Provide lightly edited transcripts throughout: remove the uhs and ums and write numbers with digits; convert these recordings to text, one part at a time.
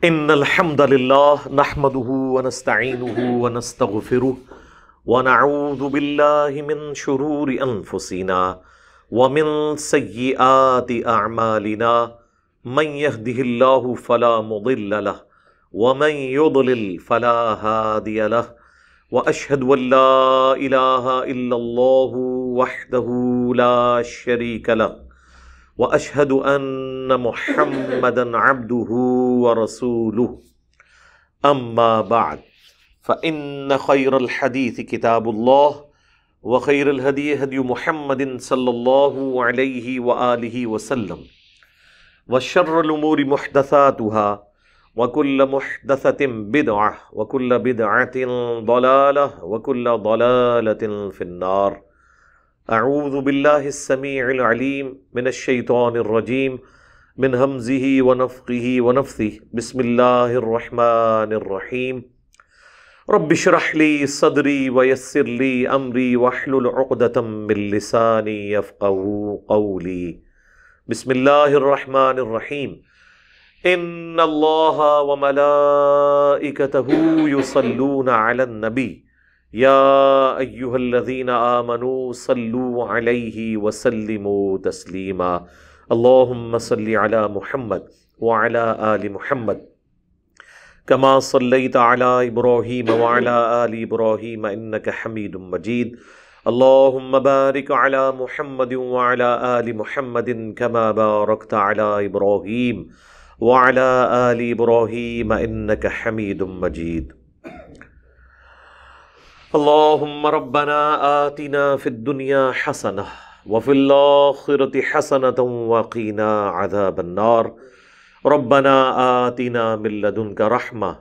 ان الحمد للہ نحمده ونستعینه ونستغفره ونعوذ باللہ من شرور انفسنا ومن سیئات اعمالنا من يهده اللہ فلا مضل له ومن يضلل فلا هادی له واشهد ان لا الہ الا اللہ وحدہ لا شریک له واشهد ان محمدا عبده ورسوله اما بعد فان خير الحديث كتاب الله وخير الهدي هدي محمد صلى الله عليه واله وسلم وشر الامور محدثاتها وكل محدثة بدعة وكل بدعة ضلالة وكل ضلالة في النار. اعوذ باللہ السمیع العلیم من الشیطان الرجیم من ہمزہ ونفخہ ونفثہ بسم اللہ الرحمن الرحیم رب اشرح لی صدری ویسر لی امری واحلل عقدۃ من لسانی یفقہوا قولی. بسم اللہ الرحمن الرحیم ان اللہ وملائکتہ یصلون علی النبی یا ایہا الذین آمنوا صلوا علیہ وسلموا تسلیما. اللہم صلی علی محمد وعلی آل محمد کما صلیت علی ابراہیم وعلی آل ابراہیم انک حمید مجید. اللہم بارک علی محمد وعلی آل محمد کما بارکت علی ابراہیم وعلی آل ابراہیم انک حمید مجید. اللہم ربنا آتنا فی الدنیا حسنہ وفی الآخرۃ حسنۃ وقنا عذاب النار. ربنا آتنا من لدنک رحمہ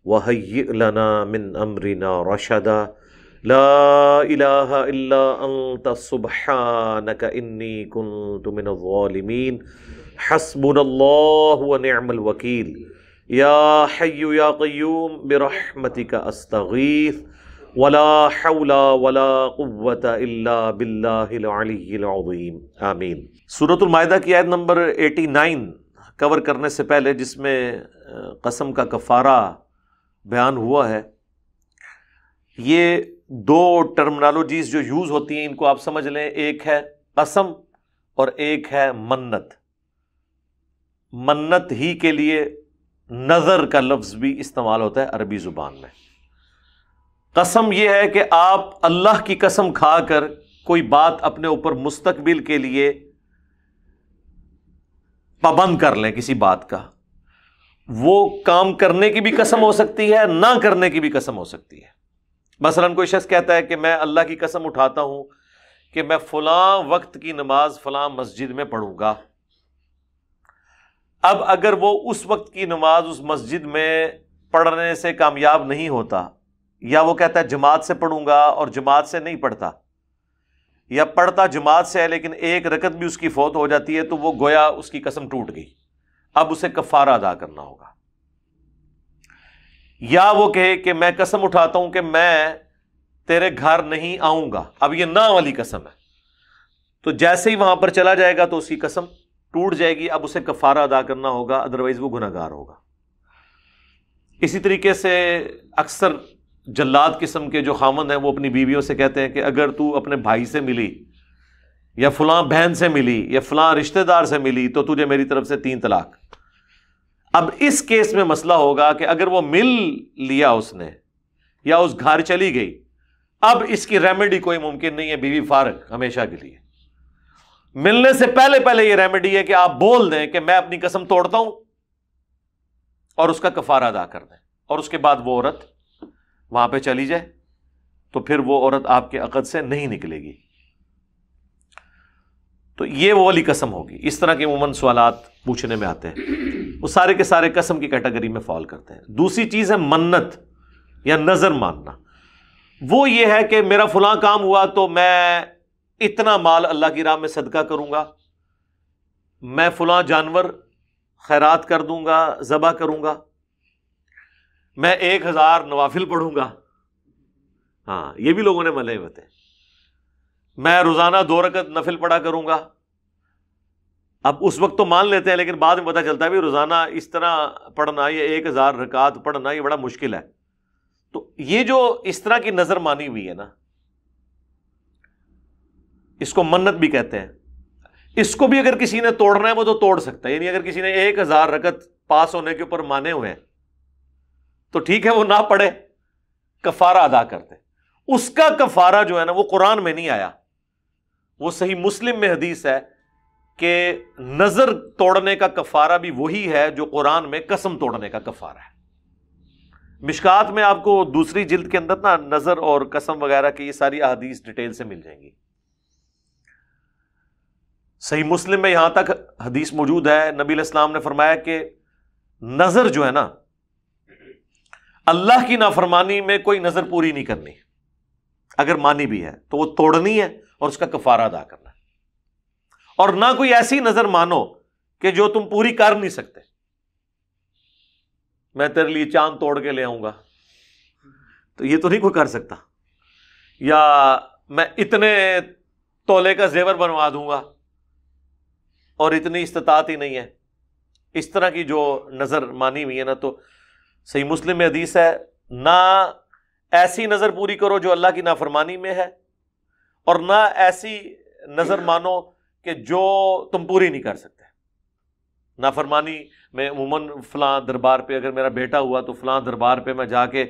وہیئ لنا من امرنا رشدا. لا الہ الا انت سبحانک انی کنت من الظالمین. حسبنا اللہ ونعم الوکیل. یا حی یا قیوم برحمتک استغیث ولا حول ولا قوة الا باللہ العلی العظیم. آمین. سورۃ المائدہ کی آیت نمبر 89 کور کرنے سے پہلے، جس میں قسم کا کفارہ بیان ہوا ہے، یہ دو ٹرمنالوجیز جو یوز ہوتی ہیں ان کو آپ سمجھ لیں. ایک ہے قسم اور ایک ہے منت. منت ہی کے لیے نظر کا لفظ بھی استعمال ہوتا ہے عربی زبان میں. قسم یہ ہے کہ آپ اللہ کی قسم کھا کر کوئی بات اپنے اوپر مستقبل کے لیے پابند کر لیں کسی بات کا. وہ کام کرنے کی بھی قسم ہو سکتی ہے، نہ کرنے کی بھی قسم ہو سکتی ہے. مثلا کوئی شخص کہتا ہے کہ میں اللہ کی قسم اٹھاتا ہوں کہ میں فلاں وقت کی نماز فلاں مسجد میں پڑھوں گا. اب اگر وہ اس وقت کی نماز اس مسجد میں پڑھنے سے کامیاب نہیں ہوتا، یا وہ کہتا ہے جماعت سے پڑھوں گا اور جماعت سے نہیں پڑھتا، یا پڑھتا جماعت سے ہے لیکن ایک رکعت بھی اس کی فوت ہو جاتی ہے، تو وہ گویا اس کی قسم ٹوٹ گئی. اب اسے کفارہ ادا کرنا ہوگا. یا وہ کہے کہ میں قسم اٹھاتا ہوں کہ میں تیرے گھر نہیں آؤں گا. اب یہ نہ والی قسم ہے، تو جیسے ہی وہاں پر چلا جائے گا تو اس کی قسم ٹوٹ جائے گی. اب اسے کفارہ ادا کرنا ہوگا، ادروائز وہ گنہگار ہوگا. اسی طریقے سے اکثر جلاد قسم کے جو خامند ہیں وہ اپنی بیویوں سے کہتے ہیں کہ اگر تو اپنے بھائی سے ملی یا فلاں بہن سے ملی یا فلاں رشتہ دار سے ملی تو تجھے میری طرف سے 3 طلاق. اب اس کیس میں مسئلہ ہوگا کہ اگر وہ مل لیا اس نے یا اس گھر چلی گئی، اب اس کی ریمیڈی کوئی ممکن نہیں ہے، بیوی فارغ ہمیشہ کے لیے. ملنے سے پہلے یہ ریمیڈی ہے کہ آپ بول دیں کہ میں اپنی قسم توڑتا ہوں اور اس کا کفارہ ادا کر دیں، اور اس کے بعد وہ عورت وہاں پہ چلی جائے تو پھر وہ عورت آپ کے عقد سے نہیں نکلے گی. تو یہ وہ والی قسم ہوگی. اس طرح کے عموماً سوالات پوچھنے میں آتے ہیں، وہ سارے کے سارے قسم کی کیٹیگری میں فال کرتے ہیں. دوسری چیز ہے منت یا نظر ماننا. وہ یہ ہے کہ میرا فلاں کام ہوا تو میں اتنا مال اللہ کی راہ میں صدقہ کروں گا، میں فلاں جانور خیرات کر دوں گا، ذبح کروں گا، میں 1000 نوافل پڑھوں گا. ہاں، یہ بھی لوگوں نے ملے ہوتے ہیں. میں روزانہ 2 رکعت نفل پڑھا کروں گا. اب اس وقت تو مان لیتے ہیں، لیکن بعد میں پتہ چلتا ہے بھی روزانہ اس طرح پڑھنا، یہ 1000 رکعت پڑھنا یہ بڑا مشکل ہے. تو یہ جو اس طرح کی نظر مانی ہوئی ہے نا، اس کو منت بھی کہتے ہیں. اس کو بھی اگر کسی نے توڑنا ہے وہ تو توڑ سکتا ہے. یعنی اگر کسی نے 1000 رکعت پاس ہونے کے اوپر مانے ہوئے ہیں تو ٹھیک ہے، وہ نہ پڑھے، کفارہ ادا کرتے. اس کا کفارہ جو ہے نا وہ قرآن میں نہیں آیا. وہ صحیح مسلم میں حدیث ہے کہ نظر توڑنے کا کفارہ بھی وہی ہے جو قرآن میں قسم توڑنے کا کفارہ ہے. مشکات میں آپ کو دوسری جلد کے اندر نا نظر اور قسم وغیرہ کی یہ ساری احادیث ڈیٹیل سے مل جائیں گی. صحیح مسلم میں یہاں تک حدیث موجود ہے، نبی علیہ السلام نے فرمایا کہ نظر جو ہے نا، اللہ کی نافرمانی میں کوئی نظر پوری نہیں کرنی. اگر مانی بھی ہے تو وہ توڑنی ہے اور اس کا کفارہ ادا کرنا ہے. اور نہ کوئی ایسی نظر مانو کہ جو تم پوری کر نہیں سکتے. میں تیرے لیے چاند توڑ کے لے آؤں گا، تو یہ تو نہیں کوئی کر سکتا. یا میں اتنے تولے کا زیور بنوا دوں گا، اور اتنی استطاعت ہی نہیں ہے. اس طرح کی جو نظر مانی ہوئی ہے نا، تو صحیح مسلم میں حدیث ہے، نہ ایسی نظر پوری کرو جو اللہ کی نافرمانی میں ہے، اور نہ ایسی نظر مانو کہ جو تم پوری نہیں کر سکتے. نافرمانی میں عموماً فلاں دربار پہ اگر میرا بیٹا ہوا تو فلاں دربار پہ میں جا کے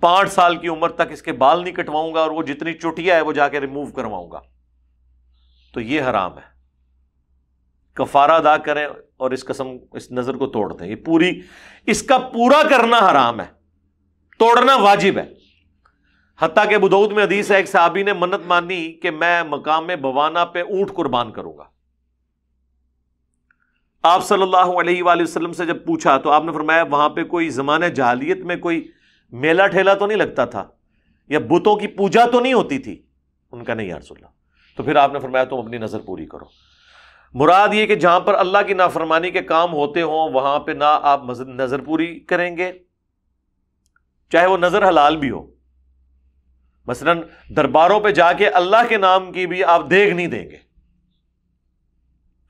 5 سال کی عمر تک اس کے بال نہیں کٹواؤں گا، اور وہ جتنی چٹیا ہے وہ جا کے ریموو کرواؤں گا. تو یہ حرام ہے. کفارہ ادا کریں اور اس قسم اس نظر کو توڑ دیں. یہ پوری، اس کا پورا کرنا حرام ہے، توڑنا واجب ہے. حتیٰ کہ ابو داؤد میں حدیث ہے، ایک صحابی نے منت مانی کہ میں مقام بوانا پہ اونٹ قربان کروں گا. آپ صلی اللہ علیہ وآلہ وسلم سے جب پوچھا تو آپ نے فرمایا وہاں پہ کوئی زمانہ جاہلیت میں کوئی میلہ ٹھیلا تو نہیں لگتا تھا، یا بتوں کی پوجا تو نہیں ہوتی تھی؟ ان کا نہیں یا رسول اللہ. تو پھر آپ نے فرمایا تم اپنی نظر پوری کرو. مراد یہ کہ جہاں پر اللہ کی نافرمانی کے کام ہوتے ہوں وہاں پہ نہ آپ نظر پوری کریں گے، چاہے وہ نظر حلال بھی ہو. مثلا درباروں پہ جا کے اللہ کے نام کی بھی آپ دیگ نہیں دیں گے،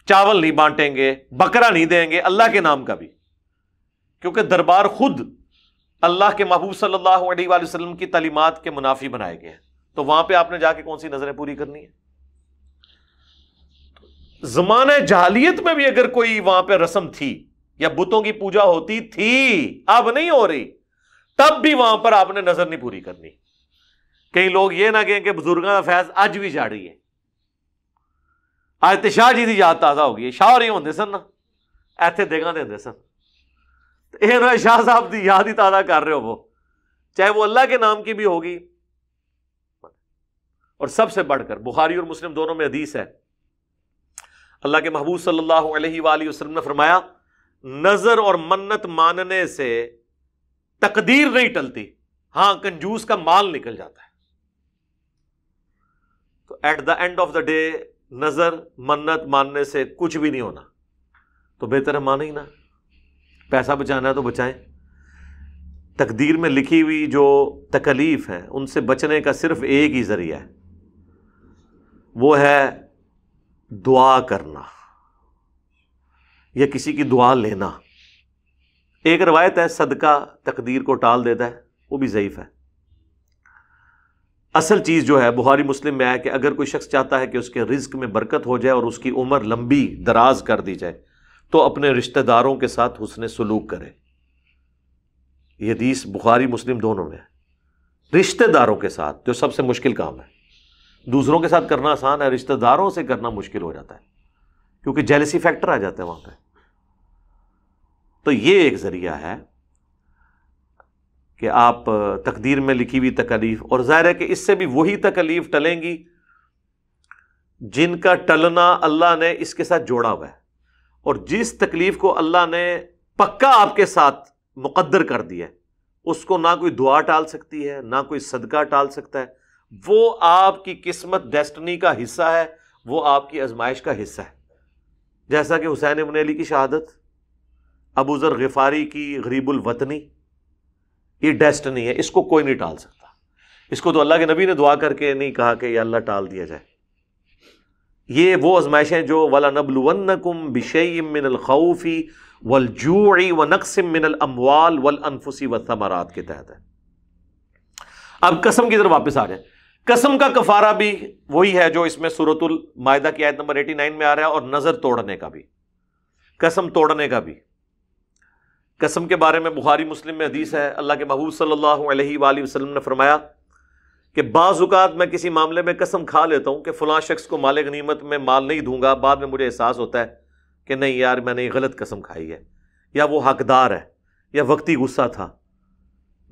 چاول نہیں بانٹیں گے، بکرا نہیں دیں گے اللہ کے نام کا بھی، کیونکہ دربار خود اللہ کے محبوب صلی اللہ علیہ وآلہ وسلم کی تعلیمات کے منافی بنائے گئے ہیں. تو وہاں پہ آپ نے جا کے کون سی نظریں پوری کرنی ہے؟ زمانہ جاہلیت میں بھی اگر کوئی وہاں پہ رسم تھی یا بتوں کی پوجا ہوتی تھی، اب نہیں ہو رہی، تب بھی وہاں پر آپ نے نظر نہیں پوری کرنی. کئی لوگ یہ نہ کہیں کہ بزرگاں کا فیض اج بھی جاڑی ہے، آج تے شاہ جی دی یاد تازہ ہو گئی. شاہ نہیں ہوندے سن نا، ایتھے دیگاں دے ہوندے سن. یہ شاہ صاحب دی یاد ہی تازہ کر رہے ہو، وہ چاہے وہ اللہ کے نام کی بھی ہوگی. اور سب سے بڑھ کر بخاری اور مسلم دونوں میں حدیث ہے، اللہ کے محبوب صلی اللہ علیہ وآلہ وسلم نے فرمایا نظر اور منت ماننے سے تقدیر نہیں ٹلتی، ہاں کنجوس کا مال نکل جاتا ہے. تو at the end of the day نظر منت ماننے سے کچھ بھی نہیں ہونا، تو بہتر ہے مانے ہی نہ. پیسہ بچانا ہے تو بچائیں. تقدیر میں لکھی ہوئی جو تکلیف ہیں ان سے بچنے کا صرف ایک ہی ذریعہ ہے، وہ ہے دعا کرنا یا کسی کی دعا لینا. ایک روایت ہے صدقہ تقدیر کو ٹال دیتا ہے، وہ بھی ضعیف ہے. اصل چیز جو ہے بخاری مسلم میں ہے کہ اگر کوئی شخص چاہتا ہے کہ اس کے رزق میں برکت ہو جائے اور اس کی عمر لمبی دراز کر دی جائے تو اپنے رشتہ داروں کے ساتھ حسن سلوک کرے. یہ حدیث بخاری مسلم دونوں میں ہے. رشتہ داروں کے ساتھ جو سب سے مشکل کام ہے، دوسروں کے ساتھ کرنا آسان ہے، رشتہ داروں سے کرنا مشکل ہو جاتا ہے کیونکہ جیلسی فیکٹر آ جاتا ہے وہاں پہ. تو یہ ایک ذریعہ ہے کہ آپ تقدیر میں لکھی ہوئی تکلیف، اور ظاہر ہے کہ اس سے بھی وہی تکلیف ٹلیں گی جن کا ٹلنا اللہ نے اس کے ساتھ جوڑا ہوا ہے. اور جس تکلیف کو اللہ نے پکا آپ کے ساتھ مقدر کر دیا ہے اس کو نہ کوئی دعا ٹال سکتی ہے نہ کوئی صدقہ ٹال سکتا ہے. وہ آپ کی قسمت ڈیسٹنی کا حصہ ہے، وہ آپ کی آزمائش کا حصہ ہے. جیسا کہ حسین ابن علی کی شہادت، ابو ذر غفاری کی غریب الوطنی، یہ ڈیسٹنی ہے، اس کو کوئی نہیں ٹال سکتا. اس کو تو اللہ کے نبی نے دعا کر کے نہیں کہا کہ یہ اللہ ٹال دیا جائے، یہ وہ آزمائشیں جو وَلَنَبْلُوَنَّكُمْ بِشَيْءٍ مِّنَ الْخَوْفِ وَالْجُوعِ وَنَقْصٍ مِّنَ الْأَمْوَالِ وَالْأَنفُسِ وَالثَّمَرَاتِ کے تحت ہے۔ اب قسم کی طرف واپس آ جائیں۔ قسم کا کفارہ بھی وہی ہے جو اس میں سورۃ المائدہ کی آیت نمبر 89 میں آ رہا ہے، اور نظر توڑنے کا بھی، قسم توڑنے کا بھی۔ قسم کے بارے میں بخاری مسلم میں حدیث ہے، اللہ کے محبوب صلی اللہ علیہ وآلہ وسلم نے فرمایا کہ بعض اوقات میں کسی معاملے میں قسم کھا لیتا ہوں کہ فلاں شخص کو مال غنیمت میں مال نہیں دوں گا، بعد میں مجھے احساس ہوتا ہے کہ نہیں یار میں نے غلط قسم کھائی ہے، یا وہ حقدار ہے، یا وقتی غصہ تھا،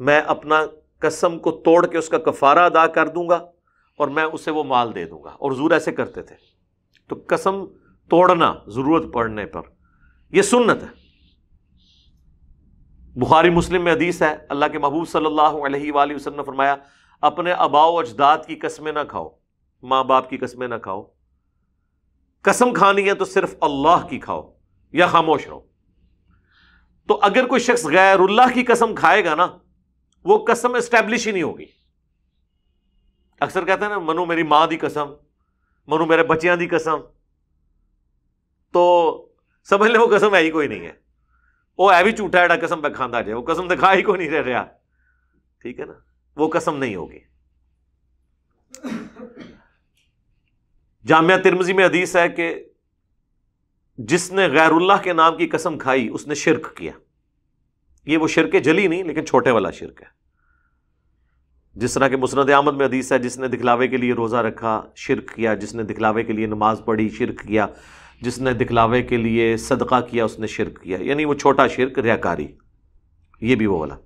میں اپنا قسم کو توڑ کے اس کا کفارہ ادا کر دوں گا اور میں اسے وہ مال دے دوں گا۔ اور حضور ایسے کرتے تھے۔ تو قسم توڑنا ضرورت پڑنے پر یہ سنت ہے۔ بخاری مسلم میں حدیث ہے، اللہ کے محبوب صلی اللہ علیہ وآلہ وسلم نے فرمایا اپنے آباء و اجداد کی قسمیں نہ کھاؤ، ماں باپ کی قسمیں نہ کھاؤ، قسم کھانی ہے تو صرف اللہ کی کھاؤ یا خاموش رہو۔ تو اگر کوئی شخص غیر اللہ کی قسم کھائے گا نا، وہ قسم اسٹیبلش ہی نہیں ہوگی۔ اکثر کہتے ہیں نا منو میری ماں دی قسم، منو میرے بچیاں دی قسم، تو سمجھ لیں وہ قسم ہے ہی کوئی نہیں ہے، وہ ہے بھی جھوٹا ایڈا قسم پہ کھانا جائے، وہ قسم دکھا ہی کوئی نہیں رہ رہا، ٹھیک ہے نا، وہ قسم نہیں ہوگی۔ جامعہ ترمذی میں حدیث ہے کہ جس نے غیر اللہ کے نام کی قسم کھائی اس نے شرک کیا۔ یہ وہ شرک جلی نہیں لیکن چھوٹے والا شرک ہے۔ جس طرح کہ مسند احمد میں حدیث ہے جس نے دکھلاوے کے لیے روزہ رکھا شرک کیا، جس نے دکھلاوے کے لیے نماز پڑھی شرک کیا، جس نے دکھلاوے کے لیے صدقہ کیا اس نے شرک کیا، یعنی وہ چھوٹا شرک ریاکاری، یہ بھی وہ والا۔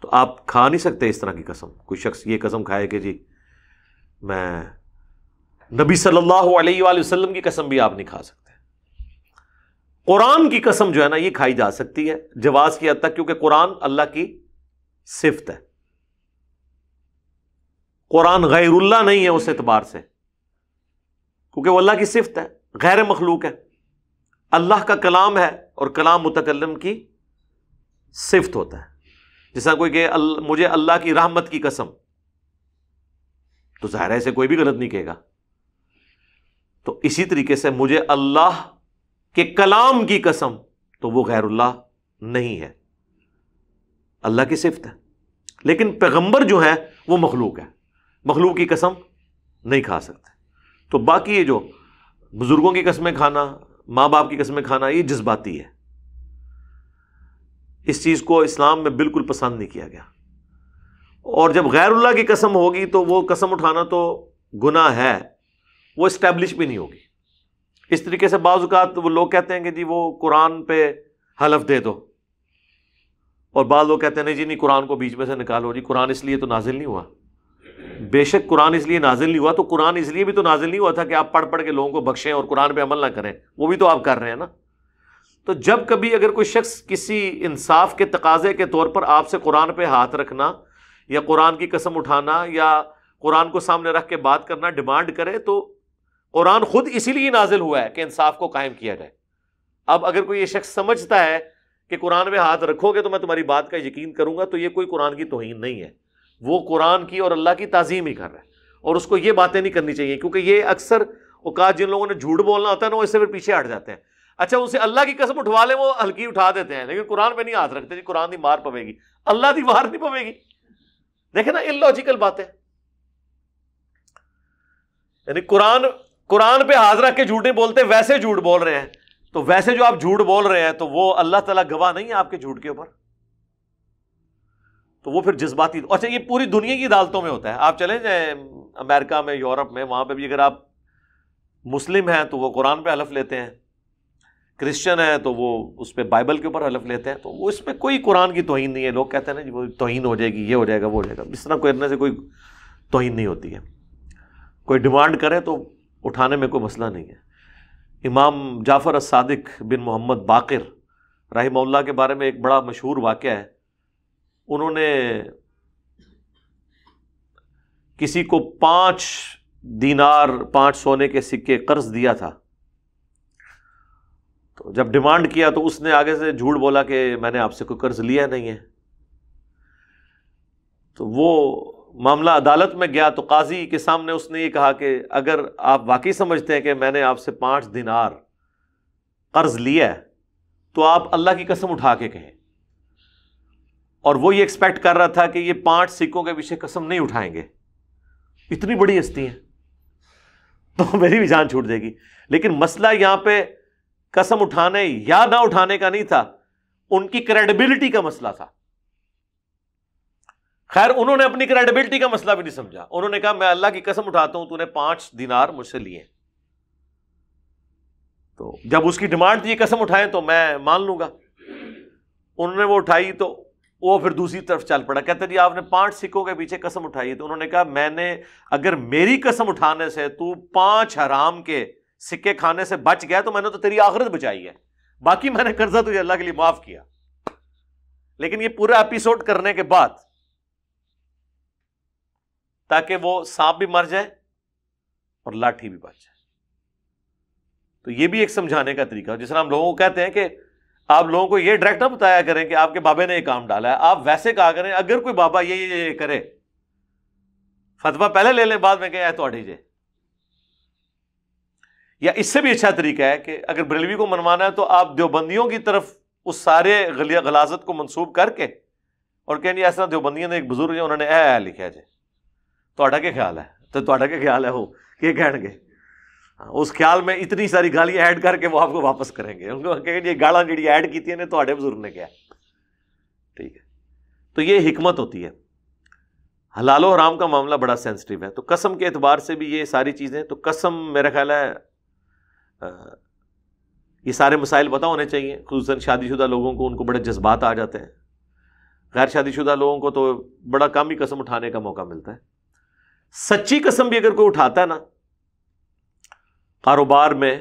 تو آپ کھا نہیں سکتے اس طرح کی قسم۔ کوئی شخص یہ قسم کھائے کہ جی میں نبی صلی اللہ علیہ وآلہ وسلم کی قسم بھی آپ نہیں کھا سکتے۔ قرآن کی قسم جو ہے نا یہ کھائی جا سکتی ہے جواز کی حد تک، کیونکہ قرآن اللہ کی صفت ہے، قرآن غیر اللہ نہیں ہے اس اعتبار سے، کیونکہ وہ اللہ کی صفت ہے، غیر مخلوق ہے، اللہ کا کلام ہے، اور کلام متکلم کی صفت ہوتا ہے۔ جیسا کوئی کہ مجھے اللہ کی رحمت کی قسم، تو ظاہر ہے اسے کوئی بھی غلط نہیں کہے گا۔ تو اسی طریقے سے مجھے اللہ کے کلام کی قسم، تو وہ غیر اللہ نہیں ہے، اللہ کی صفت ہے۔ لیکن پیغمبر جو ہے وہ مخلوق ہے، مخلوق کی قسم نہیں کھا سکتے۔ تو باقی یہ جو بزرگوں کی قسمیں کھانا، ماں باپ کی قسمیں کھانا، یہ جذباتی ہے، اس چیز کو اسلام میں بالکل پسند نہیں کیا گیا۔ اور جب غیر اللہ کی قسم ہوگی تو وہ قسم اٹھانا تو گناہ ہے، وہ اسٹیبلش بھی نہیں ہوگی۔ اس طریقے سے بعض اوقات وہ لوگ کہتے ہیں کہ جی وہ قرآن پہ حلف دے دو، اور بعض لوگ کہتے ہیں نہیں جی نہیں قرآن کو بیچ میں سے نکالو، جی قرآن اس لیے تو نازل نہیں ہوا۔ بے شک قرآن اس لیے نازل نہیں ہوا، تو قرآن اس لیے بھی تو نازل نہیں ہوا تھا کہ آپ پڑھ پڑھ کے لوگوں کو بخشیں اور قرآن پہ عمل نہ کریں، وہ بھی تو آپ کر رہے ہیں نا۔ تو جب کبھی اگر کوئی شخص کسی انصاف کے تقاضے کے طور پر آپ سے قرآن پہ ہاتھ رکھنا یا قرآن کی قسم اٹھانا یا قرآن کو سامنے رکھ کے بات کرنا ڈیمانڈ کرے، تو قرآن خود اسی لیے نازل ہوا ہے کہ انصاف کو قائم کیا جائے۔ اب اگر کوئی یہ شخص سمجھتا ہے کہ قرآن پہ ہاتھ رکھو گے تو میں تمہاری بات کا یقین کروں گا، تو یہ کوئی قرآن کی توہین نہیں ہے، وہ قرآن کی اور اللہ کی تعظیم ہی کر رہا ہے، اور اس کو یہ باتیں نہیں کرنی چاہیے، کیونکہ یہ اکثر اوقات جن لوگوں نے جھوٹ بولنا ہوتا ہے نا وہ اس سے پھر پیچھے ہٹ جاتے ہیں۔ اچھا ان سے اللہ کی قسم اٹھوا لیں، وہ ہلکی اٹھا دیتے ہیں، لیکن قرآن پہ نہیں ہاتھ رکھتے، جی قرآن دی مار پوے گی، اللہ دی مار نہیں پوے گی۔ دیکھیں نا ان لاجیکل باتیں، یعنی قرآن پہ ہاتھ رکھ کے جھوٹ نہیں بولتے، ویسے جھوٹ بول رہے ہیں، تو ویسے جو آپ جھوٹ بول رہے ہیں تو وہ اللہ تعالیٰ گواہ نہیں ہے آپ کے جھوٹ کے اوپر، تو وہ پھر جذباتی۔ اچھا یہ پوری دنیا کی عدالتوں میں ہوتا ہے، آپ چلیں جائیں امریکہ میں، یورپ میں، وہاں پہ بھی اگر آپ مسلم ہیں تو وہ قرآن پہ حلف لیتے ہیں، کرسچن ہیں تو وہ اس پہ بائبل کے اوپر حلف لیتے ہیں، تو وہ اس میں کوئی قرآن کی توہین نہیں ہے۔ لوگ کہتے ہیں نا جی وہ توہین ہو جائے گی، یہ ہو جائے گا، وہ ہو جائے گا، اس طرح کرنے سے کوئی توہین نہیں ہوتی ہے۔ کوئی ڈیمانڈ کرے تو اٹھانے میں کوئی مسئلہ نہیں ہے۔ امام جعفر الصادق بن محمد باقر رحمہ اللہ کے بارے میں ایک بڑا مشہور واقعہ ہے، انہوں نے کسی کو 5 دینار 5 سونے کے سکے قرض دیا تھا، تو جب ڈیمانڈ کیا تو اس نے آگے سے جھوٹ بولا کہ میں نے آپ سے کوئی قرض لیا نہیں ہے، تو وہ معاملہ عدالت میں گیا تو قاضی کے سامنے اس نے یہ کہا کہ اگر آپ واقعی سمجھتے ہیں کہ میں نے آپ سے 5 دینار قرض لیا ہے تو آپ اللہ کی قسم اٹھا کے کہیں. اور وہ یہ ایکسپیکٹ کر رہا تھا کہ یہ 5 سکوں کے پیچھے قسم نہیں اٹھائیں گے, اتنی بڑی ہستی ہیں, تو میری بھی جان چھوٹ جائے گی. لیکن مسئلہ یہاں پہ قسم اٹھانے یا نہ اٹھانے کا نہیں تھا, ان کی کریڈیبلٹی کا مسئلہ تھا. خیر انہوں نے اپنی کریڈیبلٹی کا مسئلہ بھی نہیں سمجھا. انہوں نے کہا میں اللہ کی قسم اٹھاتا ہوں تو نے 5 دینار مجھ سے لیے. تو جب اس کی ڈیمانڈ تھی قسم اٹھائیں تو میں مان لوں گا. انہوں نے وہ اٹھائی تو وہ پھر دوسری طرف چل پڑا, کہتے جی آپ نے 5 سکوں کے پیچھے قسم اٹھائی. تو انہوں نے کہا میں نے, اگر میری قسم اٹھانے سے تو 5 حرام کے سکے کھانے سے بچ گیا تو میں نے تو تیری آخرت بچائی ہے, باقی میں نے قرضہ تجھے اللہ کے لیے معاف کیا. لیکن یہ پورا ایپیسوڈ کرنے کے بعد تاکہ وہ سانپ بھی مر جائے اور لاٹھی بھی بچ جائے. تو یہ بھی ایک سمجھانے کا طریقہ. جس طرح ہم لوگوں کو کہتے ہیں کہ آپ لوگوں کو یہ ڈائریکٹ نہ بتایا کریں کہ آپ کے بابے نے یہ کام ڈالا ہے, آپ ویسے کہا کریں اگر کوئی بابا یہ کرے فتویٰ پہلے لے لیں بعد میں کہ تو اٹھی جائے. یا اس سے بھی اچھا طریقہ ہے کہ اگر بریلوی کو منوانا ہے تو آپ دیوبندیوں کی طرف اس سارے غلاظت کو منسوب کر کے اور کہیں جی ایسا دیوبندیوں نے ایک بزرگ انہوں نے اے لکھا جائے تو کیا خیال ہے, تو کیا خیال ہے وہ کہ کہیں گے اس خیال میں اتنی ساری گالیاں ایڈ کر کے وہ آپ کو واپس کریں گے. ان کو کہیں گے یہ گالاں جڑی ایڈ کی تھی تو بزرگ نے کیا. ٹھیک ہے, تو یہ حکمت ہوتی ہے. حلال و حرام کا معاملہ بڑا سینسٹیو ہے. تو قسم کے اعتبار سے بھی یہ ساری چیزیں, تو قسم میرا خیال ہے یہ سارے مسائل پتہ ہونے چاہیے. خصوصاً شادی شدہ لوگوں کو ان کو بڑے جذبات آ جاتے ہیں. غیر شادی شدہ لوگوں کو تو بڑا کم ہی قسم اٹھانے کا موقع ملتا ہے. سچی قسم بھی اگر کوئی اٹھاتا ہے نا کاروبار میں,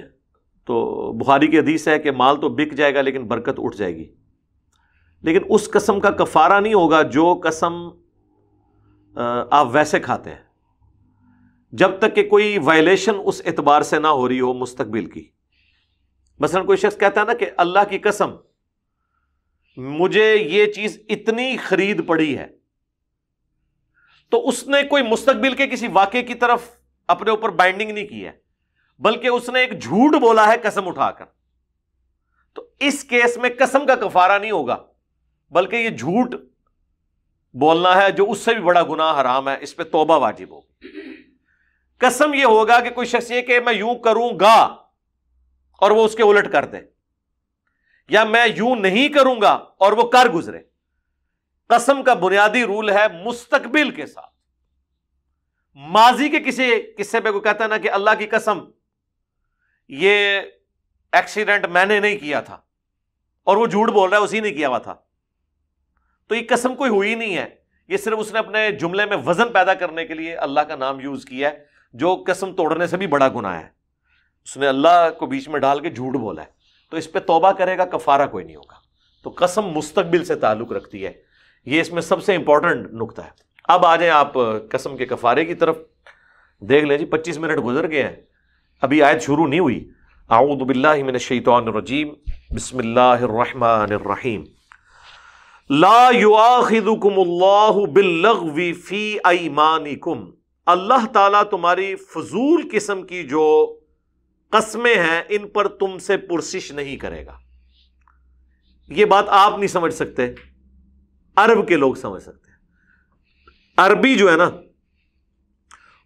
تو بخاری کی حدیث ہے کہ مال تو بک جائے گا لیکن برکت اٹھ جائے گی. لیکن اس قسم کا کفارہ نہیں ہوگا جو قسم آپ ویسے کھاتے ہیں, جب تک کہ کوئی وائلیشن اس اعتبار سے نہ ہو رہی ہو مستقبل کی. مثلا کوئی شخص کہتا ہے نا کہ اللہ کی قسم مجھے یہ چیز اتنی خرید پڑی ہے, تو اس نے کوئی مستقبل کے کسی واقعے کی طرف اپنے اوپر بائنڈنگ نہیں کی ہے, بلکہ اس نے ایک جھوٹ بولا ہے قسم اٹھا کر. تو اس کیس میں قسم کا کفارہ نہیں ہوگا, بلکہ یہ جھوٹ بولنا ہے جو اس سے بھی بڑا گناہ حرام ہے, اس پہ توبہ واجب ہوگی. قسم یہ ہوگا کہ کوئی شخص یہ کہ میں یوں کروں گا اور وہ اس کے الٹ کر دے, یا میں یوں نہیں کروں گا اور وہ کر گزرے. قسم کا بنیادی رول ہے مستقبل کے ساتھ. ماضی کے کسی قصے پہ کوئی کہتا ہے نا کہ اللہ کی قسم یہ ایکسیڈنٹ میں نے نہیں کیا تھا, اور وہ جھوٹ بول رہا ہے اسی نے کیا ہوا تھا, تو یہ قسم کوئی ہوئی نہیں ہے. یہ صرف اس نے اپنے جملے میں وزن پیدا کرنے کے لیے اللہ کا نام یوز کیا ہے, جو قسم توڑنے سے بھی بڑا گناہ ہے. اس نے اللہ کو بیچ میں ڈال کے جھوٹ بولا ہے, تو اس پہ توبہ کرے گا, کفارہ کوئی نہیں ہوگا. تو قسم مستقبل سے تعلق رکھتی ہے, یہ اس میں سب سے امپورٹنٹ نقطہ ہے. اب آ جائیں آپ قسم کے کفارے کی طرف. دیکھ لیں جی 25 منٹ گزر گئے ہیں, ابھی آیت شروع نہیں ہوئی. اعوذ باللہ من الشیطان الرجیم, بسم اللہ الرحمن الرحیم. لا یؤاخذکم اللہ باللغو فی ایمانکم, اللہ تعالیٰ تمہاری فضول قسم کی جو قسمیں ہیں ان پر تم سے پرسش نہیں کرے گا. یہ بات آپ نہیں سمجھ سکتے, عرب کے لوگ سمجھ سکتے ہیں. عربی جو ہے نا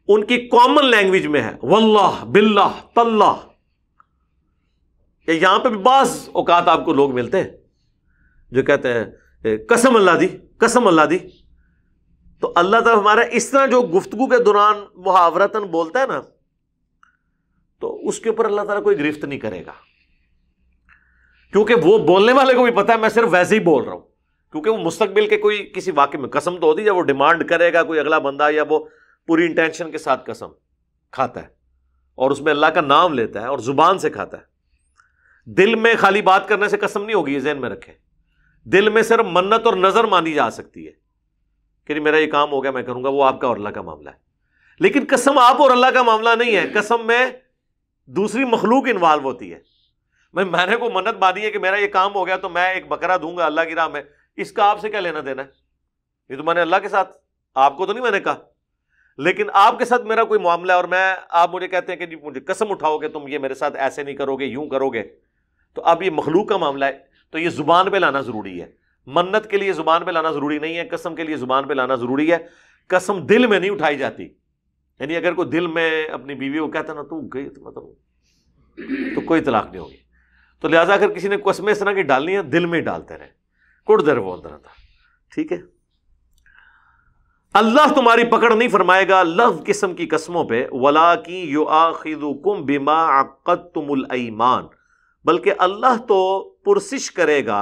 ان کی کامن لینگویج میں ہے واللہ باللہ تاللہ. یہاں پہ بھی بعض اوقات آپ کو لوگ ملتے ہیں جو کہتے ہیں قسم اللہ دی, قسم اللہ دی. تو اللہ تعالیٰ ہمارا اس طرح جو گفتگو کے دوران محاورتاً بولتا ہے نا, تو اس کے اوپر اللہ تعالیٰ کوئی گرفت نہیں کرے گا, کیونکہ وہ بولنے والے کو بھی پتا ہے میں صرف ویسے ہی بول رہا ہوں. کیونکہ وہ مستقبل کے کوئی کسی واقعے میں قسم تو ہوتی ہے, جب وہ ڈیمانڈ کرے گا کوئی اگلا بندہ, یا وہ پوری انٹینشن کے ساتھ قسم کھاتا ہے اور اس میں اللہ کا نام لیتا ہے اور زبان سے کھاتا ہے. دل میں خالی بات کرنے سے قسم نہیں ہوگی, یہ ذہن میں رکھیں. دل میں صرف منت اور نظر مانی جا سکتی ہے کہ میرا یہ کام ہو گیا میں کروں گا, وہ آپ کا اور اللہ کا معاملہ ہے. لیکن قسم آپ اور اللہ کا معاملہ نہیں ہے. قسم میں دوسری مخلوق انوالو ہوتی ہے. میں نے کوئی منت مانی ہے کہ میرا یہ کام ہو گیا تو میں ایک بکرا دوں گا اللہ کی راہ میں, اس کا آپ سے کیا لینا دینا ہے؟ یہ تو میں نے اللہ کے ساتھ آپ کو تو نہیں میں نے کہا، لیکن آپ کے ساتھ میرا کوئی معاملہ ہے اور آپ مجھے کہتے ہیں کہ جی مجھے قسم اٹھاؤ کہ تم یہ میرے ساتھ ایسے نہیں کرو گے، یوں کرو گے، تو اب یہ مخلوق کا معاملہ ہے تو یہ زبان پہ لانا ضروری ہے. منت کے لیے زبان پہ لانا ضروری نہیں ہے، قسم کے لیے زبان پہ لانا ضروری ہے. قسم دل میں نہیں اٹھائی جاتی. یعنی اگر کوئی دل میں اپنی بیوی کو کہتا نا تو گئی تو مطلب تو کوئی طلاق نہیں ہوگی. تو لہٰذا اگر کسی نے قسمیں اس طرح کی ڈالنی ہے دل میں ہی ڈالتے رہے، کٹ در بولتا رہتا. ٹھیک ہے، اللہ تمہاری پکڑ نہیں فرمائے گا لغو قسم کی قسموں پہ. وَلَٰكِن يُؤَاخِذُكُم بِمَا عَقَّدتُّمُ الْأَيْمَانَ، بلکہ اللہ تو پرسش کرے گا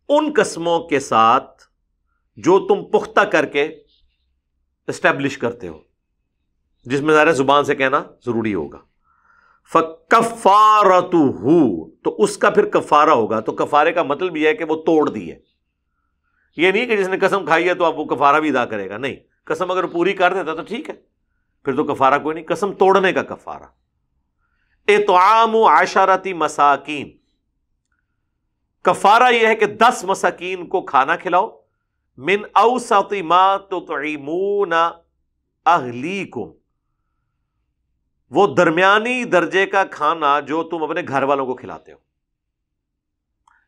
ان قسموں کے ساتھ جو تم پختہ کر کے اسٹیبلش کرتے ہو، جس میں ظاہر زبان سے کہنا ضروری ہوگا. فَكَفَّارَتُهُ، تو اس کا پھر کفارہ ہوگا. تو کفارے کا مطلب یہ ہے کہ وہ توڑ دی ہے. یہ نہیں کہ جس نے قسم کھائی ہے تو اب وہ کفارہ بھی ادا کرے گا، نہیں. قسم اگر پوری کر دیتا تو ٹھیک ہے، پھر تو کفارہ کوئی نہیں. قسم توڑنے کا کفارہ. اطعام 10 مساکین، کفارہ یہ ہے کہ 10 مساکین کو کھانا کھلاؤ. من اوسط ما تطعمون اہلیکم، وہ درمیانی درجے کا کھانا جو تم اپنے گھر والوں کو کھلاتے ہو.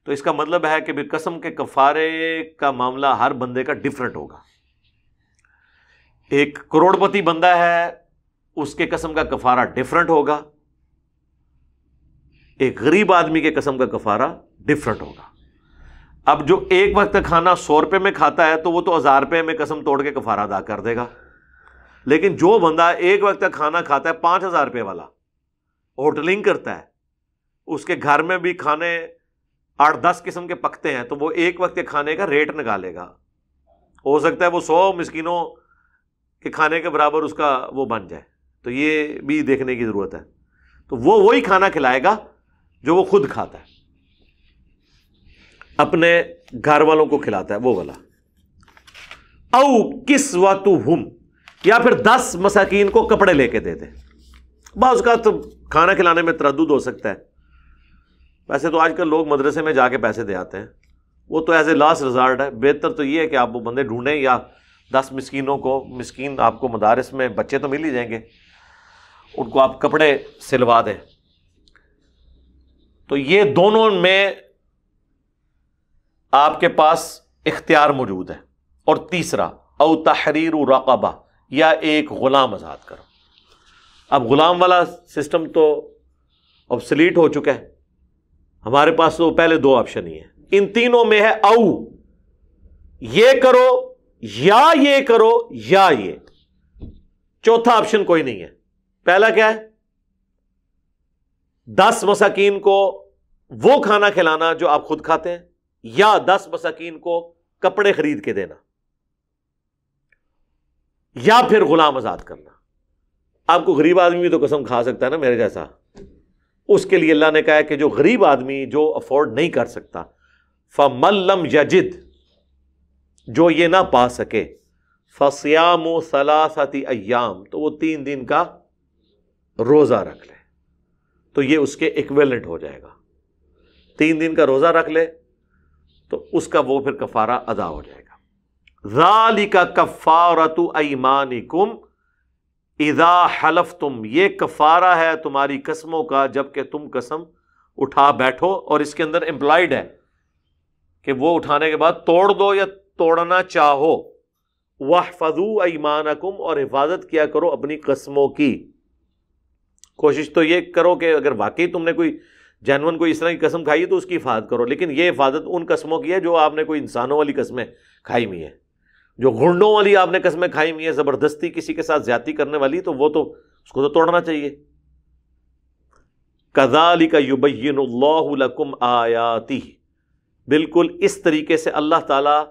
تو اس کا مطلب ہے کہ قسم کے کفارے کا معاملہ ہر بندے کا ڈیفرنٹ ہوگا. ایک کروڑ پتی بندہ ہے، اس کے قسم کا کفارہ ڈیفرنٹ ہوگا. ایک غریب آدمی کے قسم کا کفارہ ڈیفرنٹ ہوگا. اب جو ایک وقت کا کھانا 100 روپے میں کھاتا ہے تو وہ تو 1000 روپے میں قسم توڑ کے کفارہ ادا کر دے گا. لیکن جو بندہ ایک وقت کا کھانا کھاتا ہے 5000 روپے والا، ہوٹلنگ کرتا ہے، اس کے گھر میں بھی کھانے 8-10 قسم کے پکتے ہیں، تو وہ ایک وقت کے کھانے کا ریٹ نکالے گا. ہو سکتا ہے وہ 100 مسکینوں کے کھانے کے برابر اس کا وہ بن جائے. تو یہ بھی دیکھنے کی ضرورت ہے. تو وہ وہی کھانا کھلائے گا جو وہ خود کھاتا ہے، اپنے گھر والوں کو کھلاتا ہے وہ والا. او کسوتہم، یا پھر 10 مساکین کو کپڑے لے کے دے دے. بعض کا تو کھانا کھلانے میں تردد ہو سکتا ہے. ویسے تو آج کل لوگ مدرسے میں جا کے پیسے دے آتے ہیں، وہ تو ایز اے لاسٹ ریزارٹ ہے. بہتر تو یہ ہے کہ آپ وہ بندے ڈھونڈیں، یا 10 مسکینوں کو، مسکین آپ کو مدارس میں بچے تو مل ہی جائیں گے، ان کو آپ کپڑے سلوا دیں. تو یہ دونوں میں آپ کے پاس اختیار موجود ہے. اور تیسرا او تحریر رقبہ، یا ایک غلام آزاد کرو. اب غلام والا سسٹم تو obsolete ہو چکا ہے. ہمارے پاس تو پہلے 2 آپشن ہی ہیں. ان تینوں میں ہے او، یہ کرو یا یہ کرو یا یہ، چوتھا آپشن کوئی نہیں ہے. پہلا کیا ہے؟ 10 مساکین کو وہ کھانا کھلانا جو آپ خود کھاتے ہیں، یا 10 مساکین کو کپڑے خرید کے دینا، یا پھر غلام آزاد کرنا. آپ کو غریب آدمی بھی تو قسم کھا سکتا ہے نا میرے جیسا. اس کے لیے اللہ نے کہا ہے کہ جو غریب آدمی جو افورڈ نہیں کر سکتا، فَمَن لَّمْ يَجِدْ، جو یہ نہ پا سکے، فَصِيَامُ 3 أَيَّامٍ، تو وہ 3 دن کا روزہ رکھ لے. تو یہ اس کے ایکویلنٹ ہو جائے گا. 3 دن کا روزہ رکھ لے تو اس کا وہ پھر کفارہ ادا ہو جائے گا. ذَلِكَ كَفَّارَةُ أَيْمَانِكُمْ اذا حلفتم، یہ کفارہ ہے تمہاری قسموں کا جب کہ تم قسم اٹھا بیٹھو. اور اس کے اندر امپلائڈ ہے کہ وہ اٹھانے کے بعد توڑ دو یا توڑنا چاہو. واحفظوا ایمانکم، اور حفاظت کیا کرو اپنی قسموں کی. کوشش تو یہ کرو کہ اگر واقعی تم نے کوئی جینون کوئی اس طرح کی قسم کھائی ہے تو اس کی حفاظت کرو. لیکن یہ حفاظت ان قسموں کی ہے جو آپ نے کوئی انسانوں والی قسمیں کھائی ہوئی ہیں. جو گھنڈوں والی آپ نے قسمیں کھائی ہوئی ہیں، زبردستی کسی کے ساتھ زیادتی کرنے والی، تو وہ تو اس کو تو توڑنا چاہیے. کذالک یبین اللہ لکم آیاتہ، بالکل اس طریقے سے اللہ تعالیٰ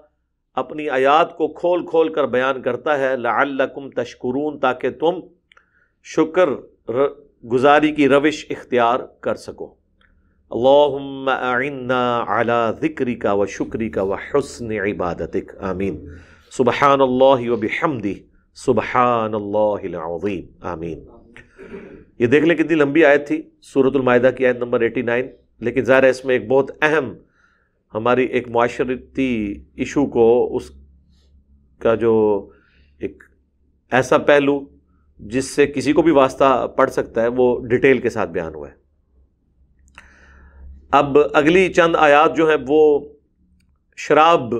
اپنی آیات کو کھول کھول کر بیان کرتا ہے. لعلکم تشکرون، تاکہ تم شکر گزاری کی روش اختیار کر سکو. اللہم اعنا علی ذکرک و شکرک و حسن عبادتک. آمین. سبحان اللہ و بحمدہ سبحان اللہ العظیم. آمین. یہ دیکھ لیں کتنی لمبی آیت تھی، سورۃ المائدہ کی آیت نمبر 89. لیکن ظاہر ہے اس میں ایک بہت اہم ہماری ایک معاشرتی ایشو کو اس کا جو ایک ایسا پہلو جس سے کسی کو بھی واسطہ پڑ سکتا ہے وہ ڈیٹیل کے ساتھ بیان ہوا ہے۔ اب اگلی چند آیات جو ہیں وہ شراب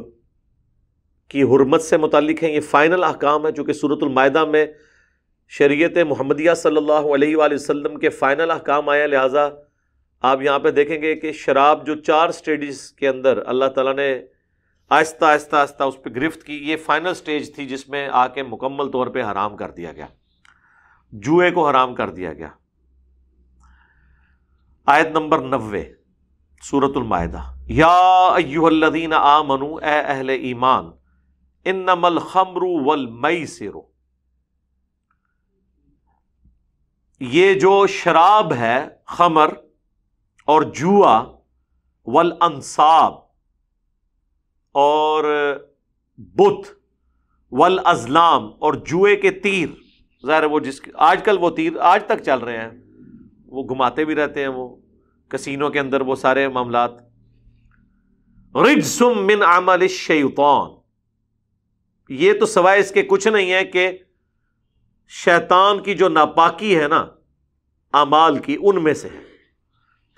کی حرمت سے متعلق ہیں۔ یہ فائنل احکام ہے، چونکہ سورۃ المائدہ میں شریعت محمدیہ صلی اللہ علیہ وآلہ وسلم کے فائنل احکام آئے، لہٰذا آپ یہاں پہ دیکھیں گے کہ شراب جو 4 سٹیجز کے اندر اللہ تعالیٰ نے آہستہ آہستہ آہستہ اس پہ گرفت کی، یہ فائنل سٹیج تھی جس میں آ کے مکمل طور پہ حرام کر دیا گیا، جوئے کو حرام کر دیا گیا۔ آیت نمبر 90 سورۃ المائدہ، یا ایھا الذین آمنوا، اے اہل ایمان، انما الخمر والمیسر، یہ جو شراب ہے، خمر اور جوا، والانصاب اور بت، والازلام اور جوئے کے تیر، ظاہر ہے وہ آج کل وہ تیر آج تک چل رہے ہیں، وہ گھماتے بھی رہتے ہیں وہ کسینوں کے اندر وہ سارے معاملات، رجس من عمل الشیطان، یہ تو سوائے اس کے کچھ نہیں ہے کہ شیطان کی جو ناپاکی ہے نا اعمال کی، ان میں سے ہے۔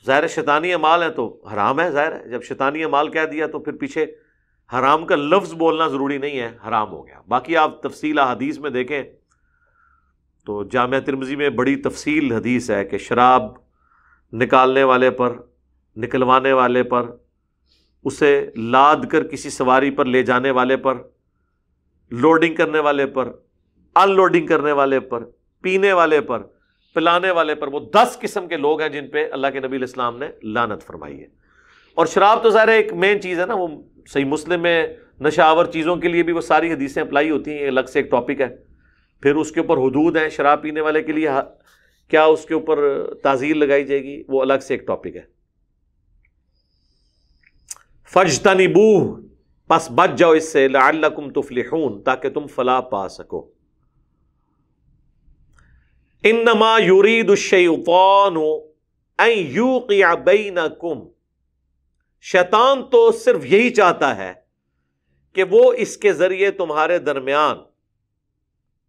ظاہر ہے شیطانی اعمال ہیں تو حرام ہے، ظاہر ہے جب شیطانی اعمال کہہ دیا تو پھر پیچھے حرام کا لفظ بولنا ضروری نہیں ہے، حرام ہو گیا۔ باقی آپ تفصیل حدیث میں دیکھیں تو جامعہ ترمذی میں بڑی تفصیل حدیث ہے کہ شراب نکالنے والے پر، نکلوانے والے پر، اسے لاد کر کسی سواری پر لے جانے والے پر، لوڈنگ کرنے والے پر، ان لوڈنگ کرنے والے پر، پینے والے پر، پلانے والے پر، وہ 10 قسم کے لوگ ہیں جن پہ اللہ کے نبی علیہ السلام نے لعنت فرمائی ہے۔ اور شراب تو ظاہر ایک مین چیز ہے نا، وہ صحیح مسلم میں نشہ آور چیزوں کے لیے بھی وہ ساری حدیثیں اپلائی ہوتی ہیں، الگ سے ایک ٹاپک ہے۔ پھر اس کے اوپر حدود ہیں، شراب پینے والے کے لیے کیا اس کے اوپر تعزیر لگائی جائے گی، وہ الگ سے ایک ٹاپک ہے۔ فاجتنبوہ، پس بچ جاؤ اس سے، لعلکم تفلحون، تاکہ تم فلاح پا سکو۔ انما یرید الشیطان ان یوقع بینکم، شیطان تو صرف یہی چاہتا ہے کہ وہ اس کے ذریعے تمہارے درمیان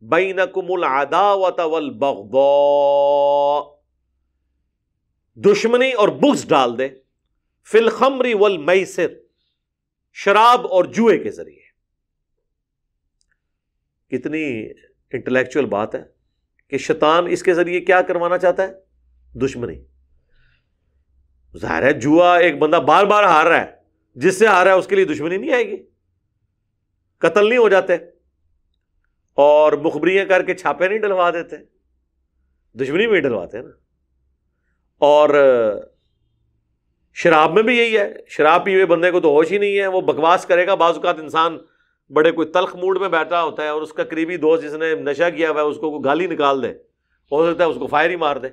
بینکم العداوۃ والبغضاء، دشمنی اور بغض ڈال دے، فی الخمر والمیسر، شراب اور جوئے کے ذریعے۔ کتنی انٹلیکچوئل بات ہے کہ شیطان اس کے ذریعے کیا کروانا چاہتا ہے؟ دشمنی۔ ظاہر ہے جوا ایک بندہ بار بار ہار رہا ہے، جس سے ہار رہا ہے اس کے لیے دشمنی نہیں آئے گی، قتل نہیں ہو جاتے اور مخبریاں کر کے چھاپے نہیں ڈلوا دیتے، دشمنی میں ہی ڈلواتے ہیں نا۔ اور شراب میں بھی یہی ہے، شراب پیے ہوئے بندے کو تو ہوش ہی نہیں ہے، وہ بکواس کرے گا۔ بعض اوقات انسان بڑے کوئی تلخ موڈ میں بیٹھا ہوتا ہے اور اس کا قریبی دوست جس نے نشہ کیا ہوا ہے اس کو کوئی گالی نکال دے، ہو سکتا ہے اس کو فائر ہی مار دے۔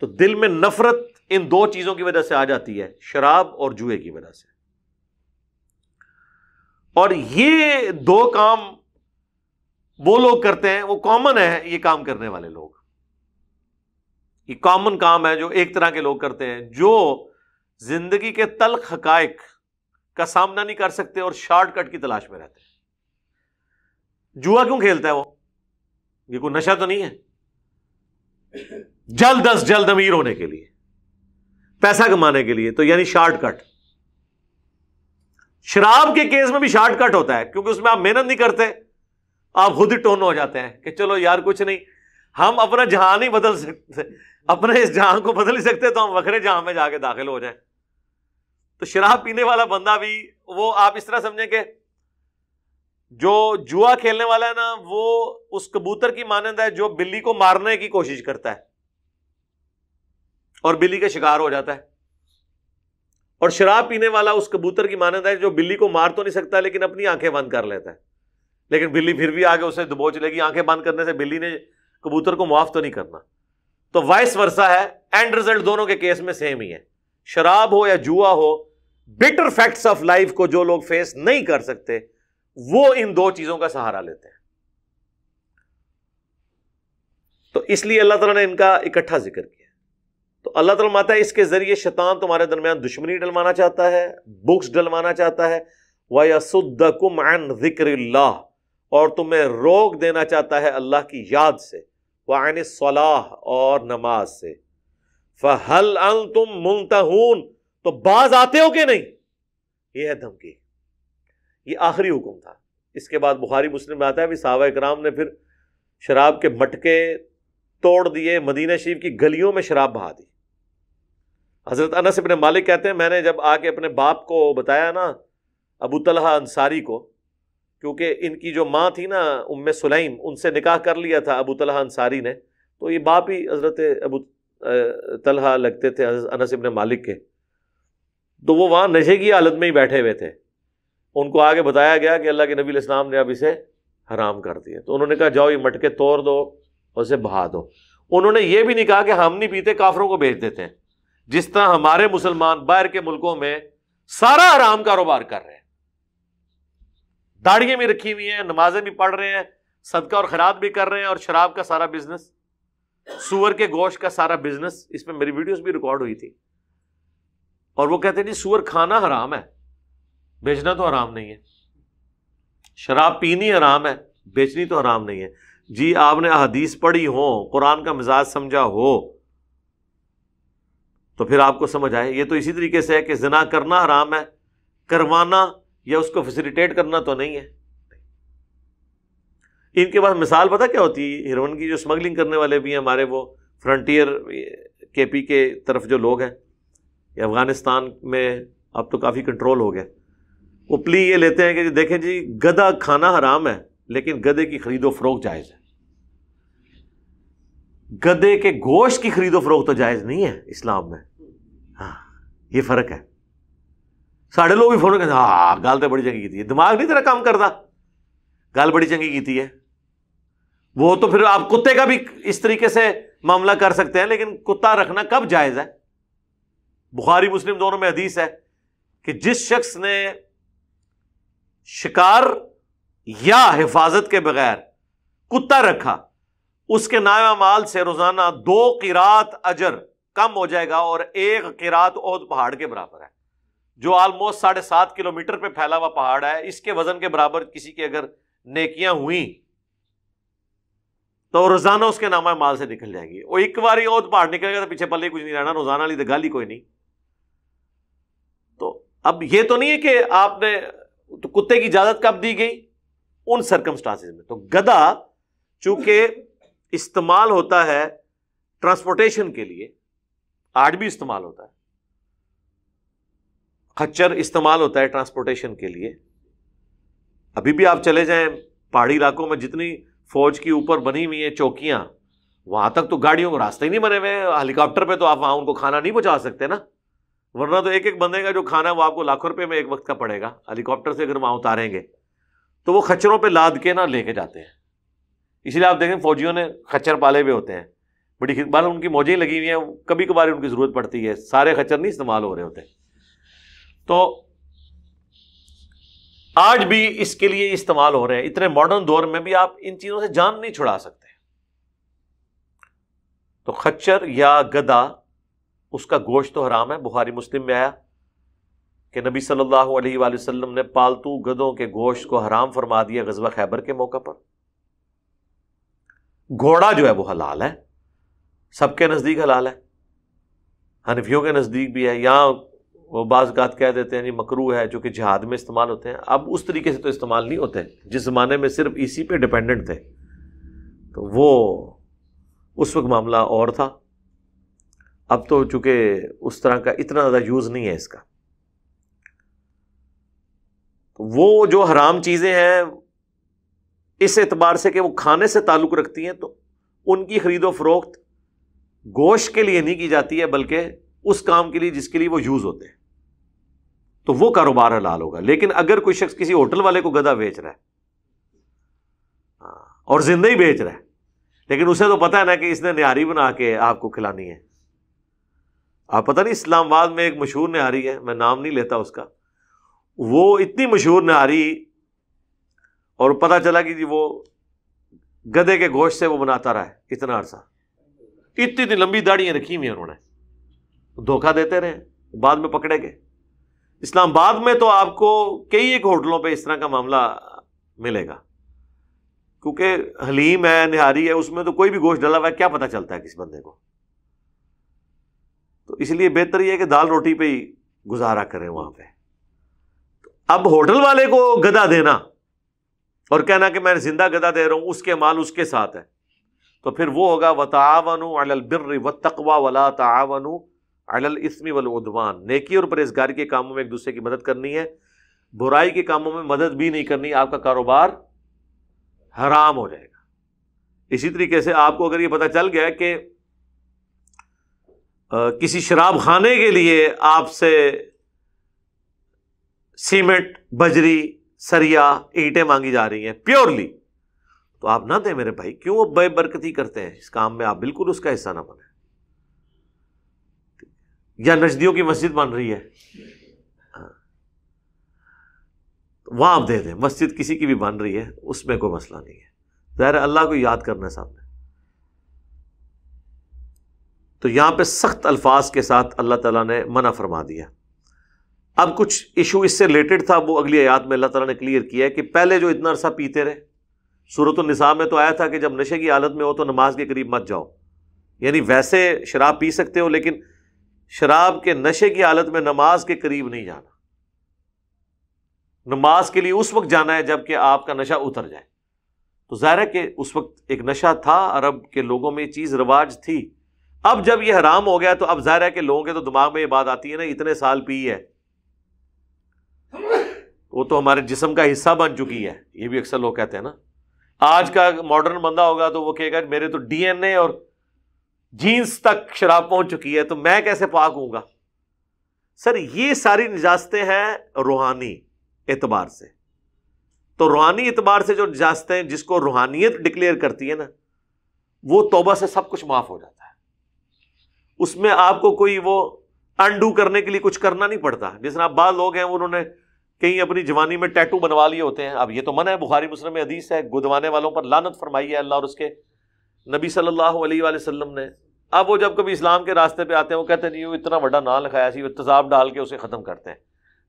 تو دل میں نفرت ان 2 چیزوں کی وجہ سے آ جاتی ہے، شراب اور جوئے کی وجہ سے۔ اور یہ 2 کام وہ لوگ کرتے ہیں، وہ کامن ہے، یہ کام کرنے والے لوگ، یہ کامن کام ہے جو ایک طرح کے لوگ کرتے ہیں، جو زندگی کے تلخ حقائق کا سامنا نہیں کر سکتے اور شارٹ کٹ کی تلاش میں رہتے ہیں۔ جوا کیوں کھیلتا ہے وہ؟ یہ کوئی نشہ تو نہیں ہے، جلد از جلد امیر ہونے کے لیے، پیسہ کمانے کے لیے، تو یعنی شارٹ کٹ۔ شراب کے کیس میں بھی شارٹ کٹ ہوتا ہے، کیونکہ اس میں آپ محنت نہیں کرتے، آپ خود ہی ٹون ہو جاتے ہیں کہ چلو یار کچھ نہیں، ہم اپنا جہان نہیں بدل سکتے، اپنے اس جہان کو بدل ہی سکتے تو ہم وکھرے جہان میں جا کے داخل ہو جائیں۔ تو شراب پینے والا بندہ بھی، وہ آپ اس طرح سمجھیں کہ جو جوا کھیلنے والا ہے نا، وہ اس کبوتر کی مانند ہے جو بلی کو مارنے کی کوشش کرتا ہے اور بلی کا شکار ہو جاتا ہے، اور شراب پینے والا اس کبوتر کی مانند ہے جو بلی کو مار تو نہیں سکتا لیکن اپنی آنکھیں بند کر لیتا ہے، لیکن بلی پھر بھی آگے اسے دبوچ لے گی۔ آنکھیں بند کرنے سے بلی نے کبوتر کو معاف تو نہیں کرنا۔ تو وائس ورسا ہے، اینڈ رزلٹ دونوں کے کیس میں سیم ہی ہے، شراب ہو یا جوا ہو۔ بٹر فیکٹس آف لائف کو جو لوگ فیس نہیں کر سکتے وہ ان 2 چیزوں کا سہارا لیتے ہیں۔ تو اس لیے اللہ تعالیٰ نے ان کا اکٹھا ذکر کیا۔ تو اللہ تعالیٰ ماتا ہے اس کے ذریعے شیطان تمہارے درمیان دشمنی ڈلوانا چاہتا ہے، بغض ڈلوانا چاہتا ہے، وَيَصُدَّكُمْ عَنْ ذِكْرِ اللَّهِ، اور تمہیں روک دینا چاہتا ہے اللہ کی یاد سے، وَعَنِ الصَّلَاةِ، اور نماز سے، فَهَلْ أَنْتُمْ مُنْتَهُونَ، تو باز آتے ہو کہ نہیں؟ یہ ہے دھمکی، یہ آخری حکم تھا۔ اس کے بعد بخاری مسلم میں آتا ہے بھی صحابہ کرام نے پھر شراب کے مٹکے توڑ دیے، مدینہ شریف کی گلیوں میں شراب بہا دی۔ حضرت انس بن مالک کہتے ہیں میں نے جب آ کے اپنے باپ کو بتایا نا، ابو طلحہ انصاری کو، کیونکہ ان کی جو ماں تھی نا ام سلیم، ان سے نکاح کر لیا تھا ابو طلحہ انصاری نے، تو یہ باپ ہی حضرت ابو طلحہ لگتے تھے حضرت انس بن مالک کے، تو وہ وہاں نشے کی حالت میں ہی بیٹھے ہوئے تھے۔ ان کو آگے بتایا گیا کہ اللہ کے نبی علیہ السلام نے اب اسے حرام کر دیا، تو انہوں نے کہا جاؤ یہ مٹکے توڑ دو اور اسے بہا دو۔ انہوں نے یہ بھی نہیں کہا کہ ہم نہیں پیتے، کافروں کو بیچ دیتے ہیں، جس طرح ہمارے مسلمان باہر کے ملکوں میں سارا حرام کاروبار کر رہے ہیں، داڑیاں بھی رکھی ہوئی ہیں، نمازیں بھی پڑھ رہے ہیں، صدقہ اور خیرات بھی کر رہے ہیں، اور شراب کا سارا بزنس، سور کے گوشت کا سارا بزنس، اس میں میری ویڈیوز بھی ریکارڈ ہوئی تھی، اور وہ کہتے ہیں جی سور کھانا حرام ہے، بیچنا تو حرام نہیں ہے، شراب پینی حرام ہے، بیچنی تو حرام نہیں ہے۔ جی آپ نے احادیث پڑھی ہو، قرآن کا مزاج سمجھا ہو تو پھر آپ کو سمجھ آئے۔ یہ تو اسی طریقے سے ہے کہ زنا کرنا حرام ہے، کروانا یا اس کو فیسیلیٹیٹ کرنا تو نہیں ہے۔ ان کے پاس مثال پتہ کیا ہوتی ہے؟ ہیروئن کی جو اسمگلنگ کرنے والے بھی ہیں ہمارے، وہ فرنٹیئر کے پی کے طرف جو لوگ ہیں، یا افغانستان میں اب تو کافی کنٹرول ہو گیا، وہ پلی یہ لیتے ہیں کہ دیکھیں جی گدھا کھانا حرام ہے لیکن گدھے کی خرید و فروخت جائز ہے، گدھے کے گوشت کی خرید و فروخت تو جائز نہیں ہے اسلام میں۔ ہاں یہ فرق ہے۔ ساڑھے لوگ بھی فون کہتے ہیں ہاں گال تو بڑی چنگی کی تھی، دماغ نہیں تیرا کام کرتا، گال بڑی چنگی کی تھی ہے۔ وہ تو پھر آپ کتے کا بھی اس طریقے سے معاملہ کر سکتے ہیں، لیکن کتا رکھنا کب جائز ہے؟ بخاری مسلم دونوں میں حدیث ہے کہ جس شخص نے شکار یا حفاظت کے بغیر کتا رکھا، اس کے نائب مال سے روزانہ 2 قیرات اجر کم ہو جائے گا، اور 1 قیرات احد پہاڑ کے برابر ہے، جو آلموسٹ 7.5 کلومیٹر پہ پھیلا ہوا پہاڑ ہے۔ اس کے وزن کے برابر کسی کی اگر نیکیاں ہوئیں تو روزانہ اس کے نامہ مال سے نکل جائیں گی۔ اور ایک بار احد پہاڑ نکل گیا تو پیچھے پلے کچھ نہیں رہنا، روزانہ لی تو گال ہی کوئی نہیں۔ تو اب یہ تو نہیں ہے کہ آپ نے تو کتے کی اجازت کب دی گئی؟ ان سرکمسٹانسز میں۔ تو گدھا چونکہ استعمال ہوتا ہے ٹرانسپورٹیشن کے لیے، آج بھی استعمال ہوتا ہے، خچر استعمال ہوتا ہے ٹرانسپورٹیشن کے لیے۔ ابھی بھی آپ چلے جائیں پہاڑی علاقوں میں، جتنی فوج کی اوپر بنی ہوئی ہیں چوکیاں، وہاں تک تو گاڑیوں کو راستے ہی نہیں بنے ہوئے، ہیلی کاپٹر پہ تو آپ وہاں ان کو کھانا نہیں پہنچا سکتے نا، ورنہ تو ایک بندے کا جو کھانا ہے وہ آپ کو لاکھوں روپے میں ایک وقت کا پڑے گا۔ ہیلی کاپٹر سے اگر وہاں اتاریں گے تو وہ خچروں پہ لاد کے نہ لے کے جاتے ہیں۔ اسی لیے آپ دیکھیں فوجیوں نے خچر پالے ہوئے ہوتے ہیں، بڑی خدمات ان کی موجیں لگی ہوئی ہیں، کبھی کبھار ان کی ضرورت پڑتی ہے، سارے خچر نہیں استعمال ہو رہے ہوتے۔ تو آج بھی اس کے لیے استعمال ہو رہے ہیں، اتنے ماڈرن دور میں بھی آپ ان چیزوں سے جان نہیں چھڑا سکتے۔ تو خچر یا گدھا، اس کا گوشت تو حرام ہے۔ بخاری مسلم میں آیا کہ نبی صلی اللہ علیہ وآلہ وسلم نے پالتو گدھوں کے گوشت کو حرام فرما دیا غزوہ خیبر کے موقع پر۔ گھوڑا جو ہے وہ حلال ہے، سب کے نزدیک حلال ہے، حنفیوں کے نزدیک بھی ہے، یہاں وہ بعض اوقات کہہ دیتے ہیں جی مکروہ ہے، جو کہ جہاد میں استعمال ہوتے ہیں۔ اب اس طریقے سے تو استعمال نہیں ہوتے، جس زمانے میں صرف اسی پہ ڈیپینڈنٹ تھے تو وہ اس وقت معاملہ اور تھا۔ اب تو چونکہ اس طرح کا اتنا زیادہ یوز نہیں ہے اس کا۔ وہ جو حرام چیزیں ہیں اس اعتبار سے کہ وہ کھانے سے تعلق رکھتی ہیں، تو ان کی خرید و فروخت گوشت کے لیے نہیں کی جاتی ہے، بلکہ اس کام کے لیے جس کے لیے وہ یوز ہوتے ہیں، تو وہ کاروبار حلال ہوگا۔ لیکن اگر کوئی شخص کسی ہوٹل والے کو گدھا بیچ رہا ہے اور زندہ ہی بیچ رہا ہے، لیکن اسے تو پتا ہے نا کہ اس نے نہاری بنا کے آپ کو کھلانی ہے۔ آپ پتہ نہیں اسلام آباد میں ایک مشہور نہاری ہے، میں نام نہیں لیتا اس کا، وہ اتنی مشہور نہاری، اور پتہ چلا کہ جی وہ گدھے کے گوشت سے وہ بناتا رہا ہے اتنا عرصہ، اتنی لمبی داڑیاں رکھی ہوئی ہیں انہوں نے، دھوکہ دیتے رہے، بعد میں پکڑے گئے۔ اسلام آباد میں تو آپ کو کئی ایک ہوٹلوں پہ اس طرح کا معاملہ ملے گا، کیونکہ حلیم ہے، نہاری ہے، اس میں تو کوئی بھی گوشت ڈلا ہوا ہے، کیا پتہ چلتا ہے کس بندے کو. تو اس لیے بہتر یہ ہے کہ دال روٹی پہ ہی گزارا کریں وہاں پہ. اب ہوٹل والے کو گدا دینا اور کہنا کہ میں زندہ گدا دے رہا ہوں، اس کے مال اس کے ساتھ ہے، تو پھر وہ ہوگا وَتَعَاوَنُوا عَلَى الْبِرِّ وَالتَّقْوَى وَلَا تَعَاوَنُوا عَلَى الْإِثْمِ وَالْعُدْوَانِ. نیکی اور پرہیزگاری کے کاموں میں ایک دوسرے کی مدد کرنی ہے، برائی کے کاموں میں مدد بھی نہیں کرنی، آپ کا کاروبار حرام ہو جائے گا. اسی طریقے سے آپ کو اگر یہ پتہ چل گیا کہ کسی شراب خانے کے لیے آپ سے سیمنٹ، بجری، سریا، اینٹیں مانگی جا رہی ہیں پیورلی، تو آپ نہ دیں میرے بھائی. کیوں بے برکتی کرتے ہیں اس کام میں؟ آپ بالکل اس کا حصہ نہ بنیں. یا نجدیوں کی مسجد بن رہی ہے، وہاں آپ دے دیں. مسجد کسی کی بھی بن رہی ہے، اس میں کوئی مسئلہ نہیں ہے. ظاہر ہے اللہ کو یاد کرنا ہے سامنے. تو یہاں پہ سخت الفاظ کے ساتھ اللہ تعالیٰ نے منع فرما دیا. اب کچھ ایشو اس سے ریلیٹڈ تھا، وہ اگلی آیات میں اللہ تعالیٰ نے کلیئر کیا ہے کہ پہلے جو اتنا عرصہ پیتے رہے، سورۃ النساء میں تو آیا تھا کہ جب نشے کی حالت میں ہو تو نماز کے قریب مت جاؤ. یعنی ویسے شراب پی سکتے ہو، لیکن شراب کے نشے کی حالت میں نماز کے قریب نہیں جانا. نماز کے لیے اس وقت جانا ہے جب کہ آپ کا نشہ اتر جائے. تو ظاہر ہے کہ اس وقت ایک نشہ تھا، عرب کے لوگوں میں یہ چیز رواج تھی. اب جب یہ حرام ہو گیا تو اب ظاہر ہے کہ لوگوں کے تو دماغ میں یہ بات آتی ہے نا، اتنے سال پی ہے، وہ تو ہمارے جسم کا حصہ بن چکی ہے. یہ بھی اکثر لوگ کہتے ہیں نا. آج کا ماڈرن بندہ ہوگا تو وہ کہے گا میرے تو ڈی این اے اور جینز تک شراب پہنچ چکی ہے، تو میں کیسے پاک ہوں گا؟ سر یہ ساری نجاستیں ہیں روحانی اعتبار سے. تو روحانی اعتبار سے جو نجاستیں جس کو روحانیت ڈکلیئر کرتی ہے نا، وہ توبہ سے سب کچھ معاف ہو جاتا ہے. اس میں آپ کو کوئی وہ انڈو کرنے کے لیے کچھ کرنا نہیں پڑتا. جس طرح بعض لوگ ہیں انہوں نے کہیں اپنی جوانی میں ٹیٹو بنوا لیے ہوتے ہیں. اب یہ تو منع ہے، بخاری مسلم میں حدیث ہے، گدوانے والوں پر لعنت فرمائی ہے اللہ اور اس کے نبی صلی اللہ علیہ وآلہ وسلم نے. اب وہ جب کبھی اسلام کے راستے پہ آتے ہیں وہ کہتے ہیں یہ اتنا بڑا نام لکھایا سی، وہ تیزاب ڈال کے اسے ختم کرتے ہیں.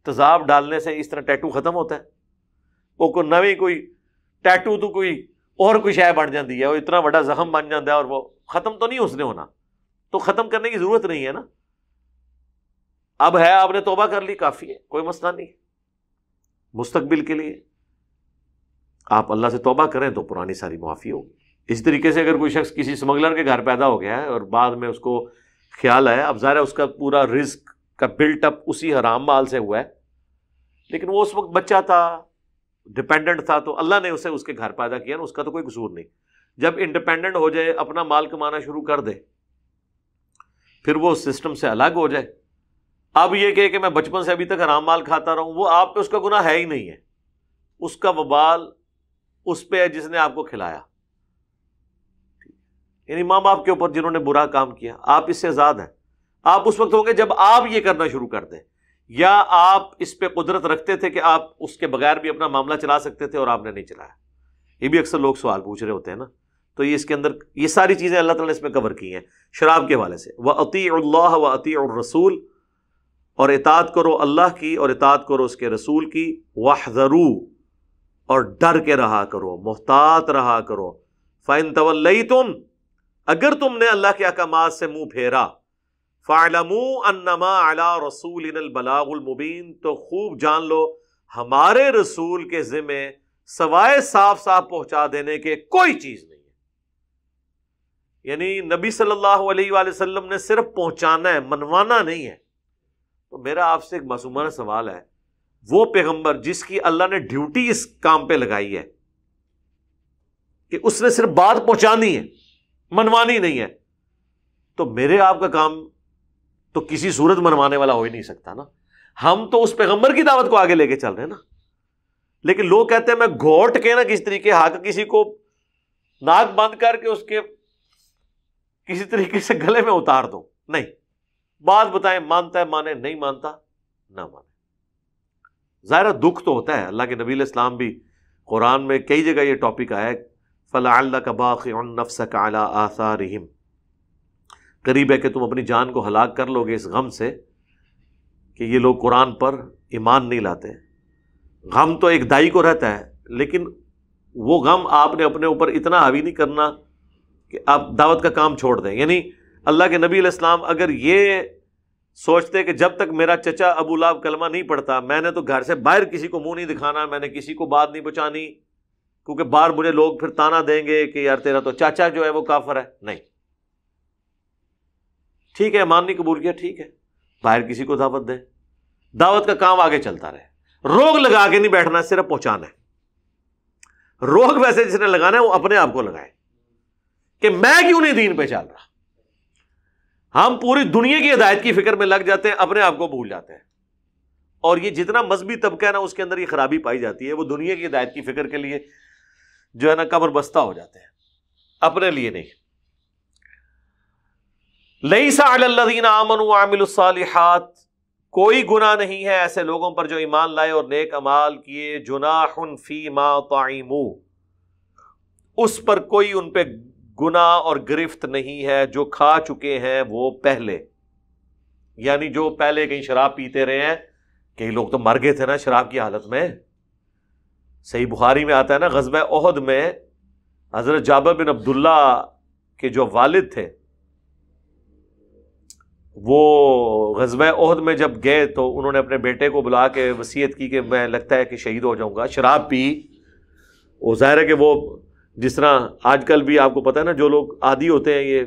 تیزاب ڈالنے سے اس طرح ٹیٹو ختم ہوتا ہے؟ وہ کوئی نویں کوئی ٹیٹو تو کوئی اور کوئی شے بن جاتی ہے، وہ اتنا بڑا زخم بن جاتا ہے اور وہ ختم تو نہیں اس نے ہونا. تو ختم کرنے کی ضرورت نہیں ہے نا. اب ہے، آپ نے توبہ کر لی، کافی ہے، کوئی مسئلہ نہیں. مستقبل کے لیے آپ اللہ سے توبہ کریں تو پرانی ساری معافی ہوگی. اس طریقے سے اگر کوئی شخص کسی اسمگلر کے گھر پیدا ہو گیا ہے اور بعد میں اس کو خیال آیا، اب ظاہر ہے اس کا پورا رزق کا بلٹ اپ اسی حرام مال سے ہوا ہے، لیکن وہ اس وقت بچہ تھا، ڈپینڈنٹ تھا، تو اللہ نے اسے اس کے گھر پیدا کیا نا، اس کا تو کوئی قصور نہیں. جب انڈیپینڈنٹ ہو جائے، اپنا مال کمانا شروع کر دے، پھر وہ سسٹم سے الگ ہو جائے. اب یہ کہ میں بچپن سے ابھی تک حرام مال کھاتا رہوں، وہ آپ پہ اس کا گناہ ہے ہی نہیں ہے. اس کا وبال اس پہ ہے جس نے آپ کو کھلایا. یعنی ماں باپ کے اوپر جنہوں نے برا کام کیا، آپ اس سے آزاد ہیں. آپ اس وقت ہوں گے جب آپ یہ کرنا شروع کر دیں، یا آپ اس پہ قدرت رکھتے تھے کہ آپ اس کے بغیر بھی اپنا معاملہ چلا سکتے تھے اور آپ نے نہیں چلایا. یہ بھی اکثر لوگ سوال پوچھ رہے ہوتے ہیں نا. تو یہ اس کے اندر یہ ساری چیزیں اللہ تعالیٰ نے اس میں کور کی ہیں. شراب کے حوالے سے وَأَطِيعُوا اللَّهَ وَأَطِيعُوا الرَّسُولَ، اور اطاعت کرو اللہ کی اور اطاعت کرو اس کے رسول کی. وَاحْذَرُوا، اور ڈر کے رہا کرو، محتاط رہا کرو. فَإِن تَوَلَّيْتُمْ، اگر تم نے اللہ کے احکامات سے منہ پھیرا، فَاعْلَمُوا أَنَّمَا عَلَىٰ رَسُولِنَا الْبَلَاغُ الْمُبِينُ، تو خوب جان لو ہمارے رسول کے ذمہ سوائے صاف صاف پہنچا دینے کے کوئی چیز نہیں ہے. یعنی نبی صلی اللہ علیہ وآلہ وسلم نے صرف پہنچانا ہے، منوانا نہیں ہے. تو میرا آپ سے ایک معصومانہ سوال ہے، وہ پیغمبر جس کی اللہ نے ڈیوٹی اس کام پہ لگائی ہے کہ اس نے صرف بات پہنچانی ہے، منوانی نہیں ہے، تو میرے آپ کا کام تو کسی صورت منوانے والا ہو ہی نہیں سکتا نا. ہم تو اس پیغمبر کی دعوت کو آگے لے کے چل رہے ہیں نا. لیکن لوگ کہتے ہیں میں گھوٹ کے نا کس طریقے ہاتھ کسی کو ناک بند کر کے اس کے کسی طریقے سے گلے میں اتار دوں. نہیں، بات بتائیں، مانتا ہے مانے، نہیں مانتا نہ مانے. ظاہر دکھ تو ہوتا ہے. اللہ کے نبی علیہ السلام بھی قرآن میں کئی جگہ یہ ٹاپک آیا ہے، فَلَعَلَّكَ بَاخِعٌ نَفْسَكَ عَلَىٰ آثَارِهِمْ، قریب ہے کہ تم اپنی جان کو ہلاک کر لو گے اس غم سے کہ یہ لوگ قرآن پر ایمان نہیں لاتے. غم تو ایک دائی کو رہتا ہے، لیکن وہ غم آپ نے اپنے اوپر اتنا حاوی نہیں کرنا کہ آپ دعوت کا کام چھوڑ دیں. یعنی اللہ کے نبی علیہ السلام اگر یہ سوچتے کہ جب تک میرا چچا ابو لہب کلمہ نہیں پڑھتا میں نے تو گھر سے باہر کسی کو منہ نہیں دکھانا، میں نے کسی کو بات نہیں پہنچانی، کیونکہ باہر مجھے لوگ پھر تانا دیں گے کہ یار تیرا تو چاچا جو ہے وہ کافر ہے. نہیں، ٹھیک ہے ایمان نہیں قبول کیا، ٹھیک ہے باہر کسی کو دعوت دیں، دعوت کا کام آگے چلتا رہے. روگ لگا کے نہیں بیٹھنا، صرف پہنچانا ہے. روگ ویسے جس نے لگانا ہے وہ اپنے آپ کو لگائے کہ میں کیوں نہیں دین پہ چل رہا. ہم پوری دنیا کی ہدایت کی فکر میں لگ جاتے ہیں، اپنے آپ کو بھول جاتے ہیں. اور یہ جتنا مذہبی طبقہ ہے نا اس کے اندر یہ خرابی پائی جاتی ہے، وہ دنیا کی ہدایت کی فکر کے لیے جو ہے نا کمر بستہ ہو جاتے ہیں، اپنے لیے نہیں. لیس علی الذین آمنوا وعملوا الصالحات، کوئی گناہ نہیں ہے ایسے لوگوں پر جو ایمان لائے اور نیک اعمال کیے. جناح فیما طعموا، اس پر کوئی ان پہ گناہ اور گرفت نہیں ہے جو کھا چکے ہیں وہ پہلے. یعنی جو پہلے کہیں شراب پیتے رہے ہیں، کئی لوگ تو مر گئے تھے نا شراب کی حالت میں. صحیح بخاری میں آتا ہے نا غزوہ احد میں حضرت جابر بن عبداللہ کے جو والد تھے وہ غزوہ احد میں جب گئے تو انہوں نے اپنے بیٹے کو بلا کے وصیت کی کہ میں لگتا ہے کہ شہید ہو جاؤں گا. شراب پی. وہ ظاہر ہے کہ وہ جس طرح آج کل بھی آپ کو پتہ ہے نا جو لوگ عادی ہوتے ہیں یہ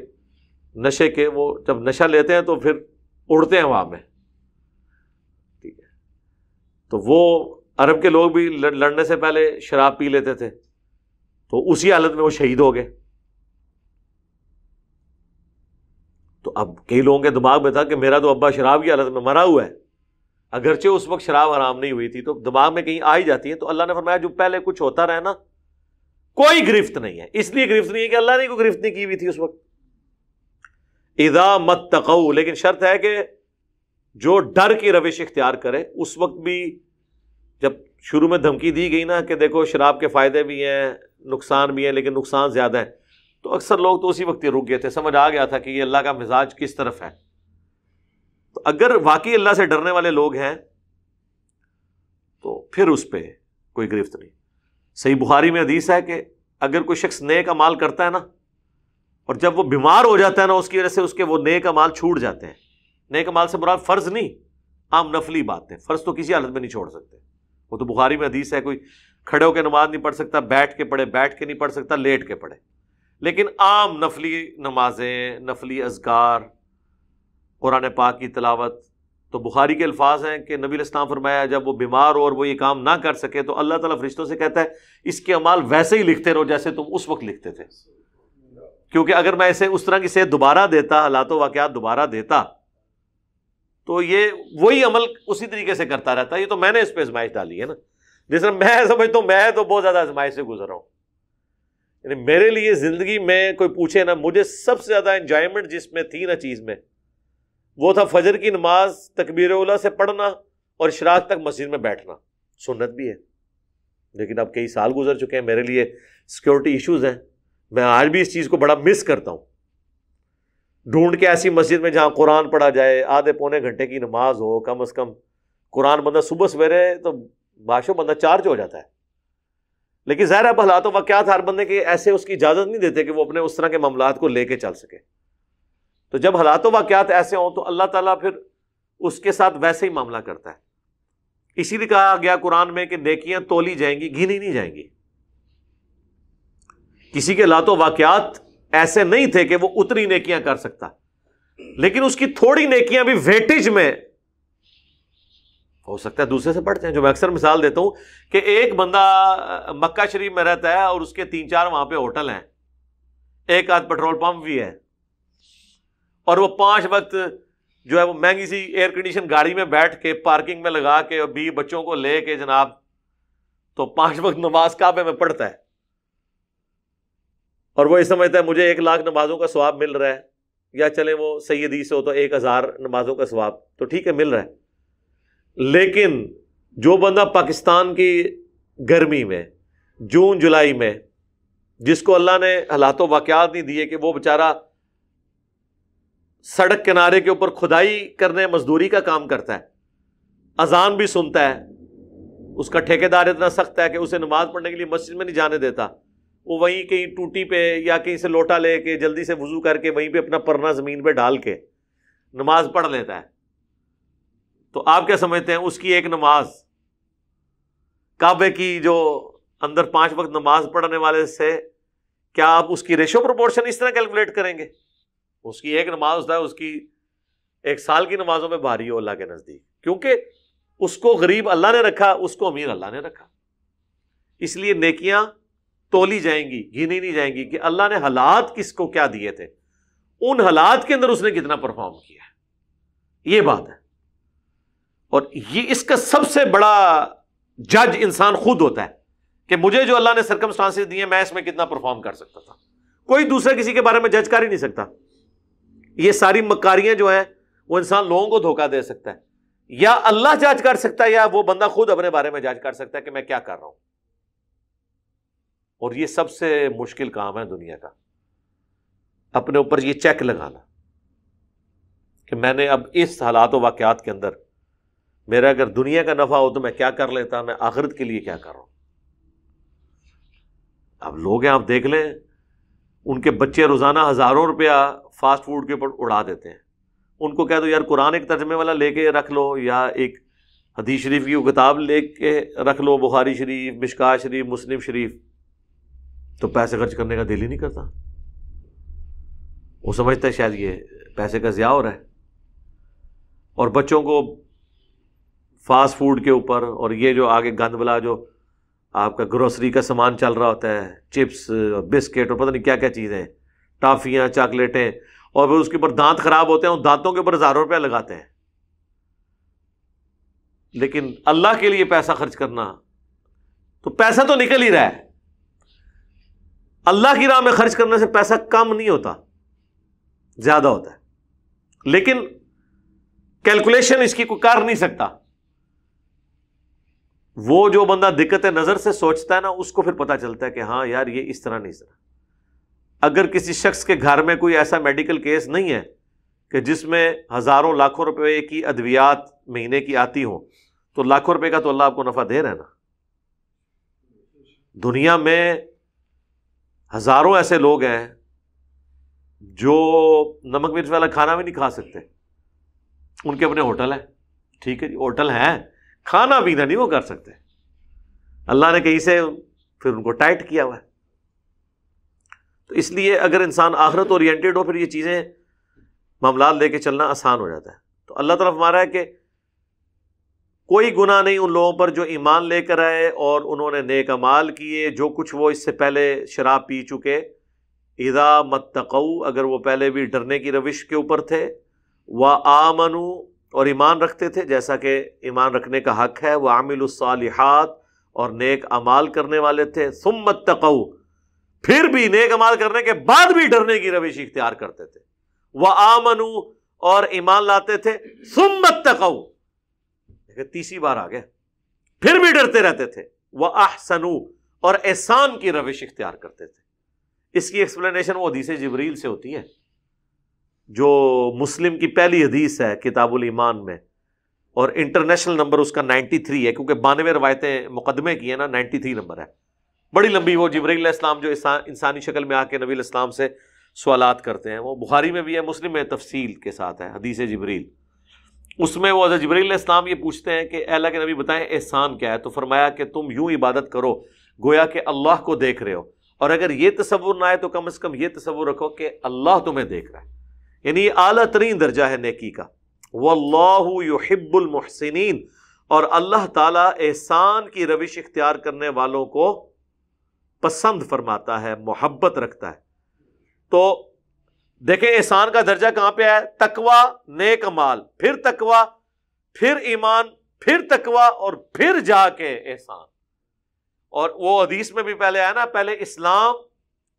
نشے کے، وہ جب نشہ لیتے ہیں تو پھر اڑتے ہیں ہوا میں. ٹھیک ہے، تو وہ عرب کے لوگ بھی لڑنے سے پہلے شراب پی لیتے تھے، تو اسی حالت میں وہ شہید ہو گئے. تو اب کئی لوگوں کے دماغ میں تھا کہ میرا تو ابا شراب کی حالت میں مرا ہوا ہے، اگرچہ اس وقت شراب حرام نہیں ہوئی تھی، تو دماغ میں کہیں آ ہی جاتی ہے. تو اللہ نے فرمایا جو پہلے کچھ ہوتا رہے نا کوئی گرفت نہیں ہے. اس لیے گرفت نہیں ہے کہ اللہ نے کوئی گرفت نہیں کی ہوئی تھی اس وقت. اذا متقوا، لیکن شرط ہے کہ جو ڈر کی روش اختیار کرے. اس وقت بھی جب شروع میں دھمکی دی گئی نا کہ دیکھو شراب کے فائدے بھی ہیں نقصان بھی ہیں، لیکن نقصان زیادہ ہے، تو اکثر لوگ تو اسی وقت ہی رک گئے تھے. سمجھ آ گیا تھا کہ یہ اللہ کا مزاج کس طرف ہے. تو اگر واقعی اللہ سے ڈرنے والے لوگ ہیں تو پھر اس پہ کوئی گرفت نہیں. صحیح بخاری میں حدیث ہے کہ اگر کوئی شخص نیک اعمال کرتا ہے نا اور جب وہ بیمار ہو جاتا ہے نا اس کی وجہ سے اس کے وہ نیک اعمال چھوٹ جاتے ہیں. نیک اعمال سے مراد فرض نہیں، عام نفلی بات ہے. فرض تو کسی حالت میں نہیں چھوڑ سکتے. وہ تو بخاری میں حدیث ہے کوئی کھڑے ہو کے نماز نہیں پڑھ سکتا، بیٹھ کے پڑھے، بیٹھ کے نہیں پڑھ سکتا، لیٹ کے پڑھے. لیکن عام نفلی نمازیں، نفلی اذکار، قرآن پاک کی تلاوت، تو بخاری کے الفاظ ہیں کہ نبی علیہ السلام فرمایا جب وہ بیمار ہو اور وہ یہ کام نہ کر سکے تو اللہ تعالیٰ فرشتوں سے کہتا ہے اس کے اعمال ویسے ہی لکھتے رہو جیسے تم اس وقت لکھتے تھے، کیونکہ اگر میں اسے اس طرح کی صحت دوبارہ دیتا، حالات و واقعات دوبارہ دیتا، تو یہ وہی عمل اسی طریقے سے کرتا رہتا. یہ تو میں نے اس پہ آزمائش ڈالی ہے نا. جس طرح میں سمجھتا ہوں میں تو بہت زیادہ آزمائش سے گزر رہا ہوں. یعنی میرے لیے زندگی میں کوئی پوچھے نا مجھے سب سے زیادہ انجوائمنٹ جس میں تھی نا چیز میں، وہ تھا فجر کی نماز تکبیر اولیٰ سے پڑھنا اور اشراق تک مسجد میں بیٹھنا. سنت بھی ہے لیکن اب کئی سال گزر چکے ہیں، میرے لیے سیکورٹی ایشوز ہیں. میں آج بھی اس چیز کو بڑا مس کرتا ہوں. ڈھونڈ کے ایسی مسجد میں جہاں قرآن پڑھا جائے، آدھے پونے گھنٹے کی نماز ہو کم از کم. قرآن بندہ صبح سویرے تو باشو بندہ چارج ہو جاتا ہے، لیکن ظاہر اب حالات و واقعات ہر بندے کے ایسے اس کی اجازت نہیں دیتے کہ وہ اپنے اس طرح کے معاملات کو لے کے چل سکے. تو جب حالات و واقعات ایسے ہوں تو اللہ تعالیٰ پھر اس کے ساتھ ویسے ہی معاملہ کرتا ہے. اسی لیے کہا گیا قرآن میں کہ نیکیاں تولی جائیں گی، گنی نہیں جائیں گی. کسی کے حالات و واقعات ایسے نہیں تھے کہ وہ اتنی نیکیاں کر سکتا، لیکن اس کی تھوڑی نیکیاں بھی ویٹیج میں ہو سکتا ہے دوسرے سے بڑھ جائیں. جو میں اکثر مثال دیتا ہوں کہ ایک بندہ مکہ شریف میں رہتا ہے اور اس کے 3-4 وہاں پہ ہوٹل ہیں، ایک آدھ پیٹرول پمپ بھی ہے، اور وہ 5 وقت جو ہے وہ مہنگی سی ایئر کنڈیشن گاڑی میں بیٹھ کے پارکنگ میں لگا کے اور 20 بچوں کو لے کے جناب تو 5 وقت نماز کعبے میں پڑھتا ہے. اور وہ یہ سمجھتا ہے مجھے 1 لاکھ نمازوں کا ثواب مل رہا ہے، یا چلیں وہ سیدی سے ہو تو 1000 نمازوں کا ثواب تو ٹھیک ہے مل رہا ہے. لیکن جو بندہ پاکستان کی گرمی میں جون جولائی میں جس کو اللہ نے حالات و واقعات نہیں دیے کہ وہ بیچارہ سڑک کنارے کے اوپر کھدائی کرنے مزدوری کا کام کرتا ہے، اذان بھی سنتا ہے، اس کا ٹھیکیدار اتنا سخت ہے کہ اسے نماز پڑھنے کے لیے مسجد میں نہیں جانے دیتا، وہ وہیں کہیں ٹوٹی پہ یا کہیں سے لوٹا لے کے جلدی سے وضو کر کے وہیں پہ اپنا پرنا زمین پہ ڈال کے نماز پڑھ لیتا ہے. تو آپ کیا سمجھتے ہیں اس کی ایک نماز کعبے کی جو اندر 5 وقت نماز پڑھنے والے سے، کیا آپ اس کی ریشو پروپورشن اس طرح کیلکولیٹ کریں گے؟ اس کی ایک نماز ہوتا ہے اس کی 1 سال کی نمازوں میں بھاری ہو اللہ کے نزدیک، کیونکہ اس کو غریب اللہ نے رکھا، اس کو امیر اللہ نے رکھا. اس لیے نیکیاں تولی جائیں گی، گنی نہیں جائیں گی کہ اللہ نے حالات کس کو کیا دیے تھے، ان حالات کے اندر اس نے کتنا پرفارم کیا ہے. یہ بات ہے. اور یہ اس کا سب سے بڑا جج انسان خود ہوتا ہے کہ مجھے جو اللہ نے سرکمسٹانسز دیے میں اس میں کتنا پرفارم کر سکتا تھا. کوئی دوسرا کسی کے بارے میں جج کر ہی نہیں سکتا. یہ ساری مکاریاں جو ہیں وہ انسان لوگوں کو دھوکہ دے سکتا ہے، یا اللہ جج کر سکتا ہے یا وہ بندہ خود اپنے بارے میں جج کر سکتا ہے کہ میں کیا کر رہا ہوں. اور یہ سب سے مشکل کام ہے دنیا کا، اپنے اوپر یہ چیک لگانا کہ میں نے اب اس حالات و واقعات کے اندر میرا اگر دنیا کا نفع ہو تو میں کیا کر لیتا، میں آخرت کے لیے کیا کر رہا ہوں. اب لوگ ہیں، آپ دیکھ لیں ان کے بچے روزانہ ہزاروں روپیہ فاسٹ فوڈ کے اوپر اڑا دیتے ہیں. ان کو کہہ دو یار قرآن ایک ترجمے والا لے کے رکھ لو، یا ایک حدیث شریف کی کتاب لے کے رکھ لو، بخاری شریف، مشکاۃ شریف، مسلم شریف، تو پیسے خرچ کرنے کا دل ہی نہیں کرتا. وہ سمجھتا ہے شاید یہ پیسے کا ضیاع ہو رہا ہے. اور بچوں کو فاسٹ فوڈ کے اوپر، اور یہ جو آگے گند بلا جو آپ کا گروسری کا سامان چل رہا ہوتا ہے، چپس بسکٹ اور پتہ نہیں کیا کیا چیزیں، ٹافیاں، چاکلیٹیں، اور پھر اس کے اوپر دانت خراب ہوتے ہیں، ان دانتوں کے اوپر ہزاروں روپیہ لگاتے ہیں. لیکن اللہ کے لیے پیسہ خرچ کرنا، تو پیسہ تو نکل ہی رہا ہے. اللہ کی راہ میں خرچ کرنے سے پیسہ کم نہیں ہوتا، زیادہ ہوتا ہے. لیکن کیلکولیشن اس کی کوئی کر نہیں سکتا. وہ جو بندہ دقت نظر سے سوچتا ہے نا، اس کو پھر پتا چلتا ہے کہ ہاں یار یہ اس طرح نہیں اس طرح. اگر کسی شخص کے گھر میں کوئی ایسا میڈیکل کیس نہیں ہے کہ جس میں ہزاروں لاکھوں روپے کی ادویات مہینے کی آتی ہوں، تو لاکھوں روپے کا تو اللہ آپ کو نفع دے رہا ہے نا. دنیا میں ہزاروں ایسے لوگ ہیں جو نمک مرچ والا کھانا بھی نہیں کھا سکتے، ان کے اپنے ہوٹل ہیں. ٹھیک ہے جی، ہوٹل ہیں، کھانا پینا نہیں وہ کر سکتے. اللہ نے کہیں سے پھر ان کو ٹائٹ کیا ہوا ہے. تو اس لیے اگر انسان آخرت اورینٹیڈ ہو، پھر یہ چیزیں معاملات لے کے چلنا آسان ہو جاتا ہے. تو اللہ تعالیٰ فرما رہا ہے کہ کوئی گناہ نہیں ان لوگوں پر جو ایمان لے کر آئے اور انہوں نے نیک اعمال کیے، جو کچھ وہ اس سے پہلے شراب پی چکے. اذا متقوا، اگر وہ پہلے بھی ڈرنے کی روش کے اوپر تھے، وآمنوا، اور ایمان رکھتے تھے جیسا کہ ایمان رکھنے کا حق ہے، وعملوا الصالحات، اور نیک اعمال کرنے والے تھے. ثم اتقوا، پھر بھی نیک اعمال کرنے کے بعد بھی ڈرنے کی روش اختیار کرتے تھے. وآمنوا، اور ایمان لاتے تھے. ثم اتقوا، تیسری بار آ گیا، پھر بھی ڈرتے رہتے تھے. وأحسنوا، اور احسان کی روش اختیار کرتے تھے. اس کی ایکسپلینیشن وہ حدیث جبریل سے ہوتی ہے جو مسلم کی پہلی حدیث ہے کتاب الایمان میں، اور انٹرنیشنل نمبر اس کا 93 ہے، کیونکہ 92 روایتیں مقدمے کی ہیں نا، 93 نمبر ہے. بڑی لمبی. وہ جبرائیل علیہ السلام جو انسانی شکل میں آ کے نبی علیہ السلام سے سوالات کرتے ہیں، وہ بخاری میں بھی ہے، مسلم میں تفصیل کے ساتھ ہے حدیث جبریل. اس میں وہ حضرت جبرائیل علیہ السلام یہ پوچھتے ہیں کہ اے اللہ کے نبی بتائیں احسان کیا ہے. تو فرمایا کہ تم یوں عبادت کرو گویا کہ اللہ کو دیکھ رہے ہو، اور اگر یہ تصور نہ آئے تو کم از کم یہ تصور رکھو کہ اللہ تمہیں دیکھ رہا ہے. یعنی یہ اعلیٰ ترین درجہ ہے نیکی کا. واللہ یحب المحسنین، اور اللہ تعالیٰ احسان کی روش اختیار کرنے والوں کو پسند فرماتا ہے، محبت رکھتا ہے. تو دیکھیں احسان کا درجہ کہاں پہ ہے؟ تقوی، نیک اعمال، پھر تقوی، پھر ایمان، پھر تقوی، اور پھر جا کے احسان. اور وہ حدیث میں بھی پہلے آیا نا، پہلے اسلام،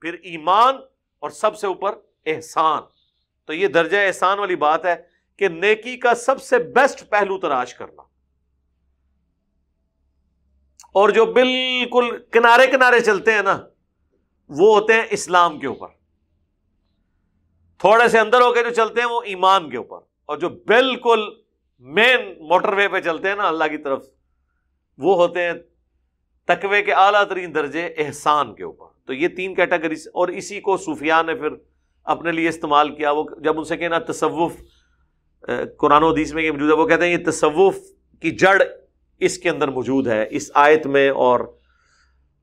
پھر ایمان، اور سب سے اوپر احسان. تو یہ درجہ احسان والی بات ہے کہ نیکی کا سب سے بیسٹ پہلو تلاش کرنا. اور جو بالکل کنارے کنارے چلتے ہیں نا، وہ ہوتے ہیں اسلام کے اوپر. تھوڑے سے اندر ہو کے جو چلتے ہیں وہ ایمان کے اوپر. اور جو بالکل مین موٹر وے پہ چلتے ہیں نا اللہ کی طرف، وہ ہوتے ہیں تقوی کے اعلیٰ ترین درجے احسان کے اوپر. تو یہ 3 کیٹیگریز، اور اسی کو صوفیاء نے پھر اپنے لیے استعمال کیا. وہ جب ان سے کہنا تصوف قرآن و حدیث میں یہ موجود ہے، وہ کہتے ہیں یہ تصوف کی جڑ اس کے اندر موجود ہے، اس آیت میں اور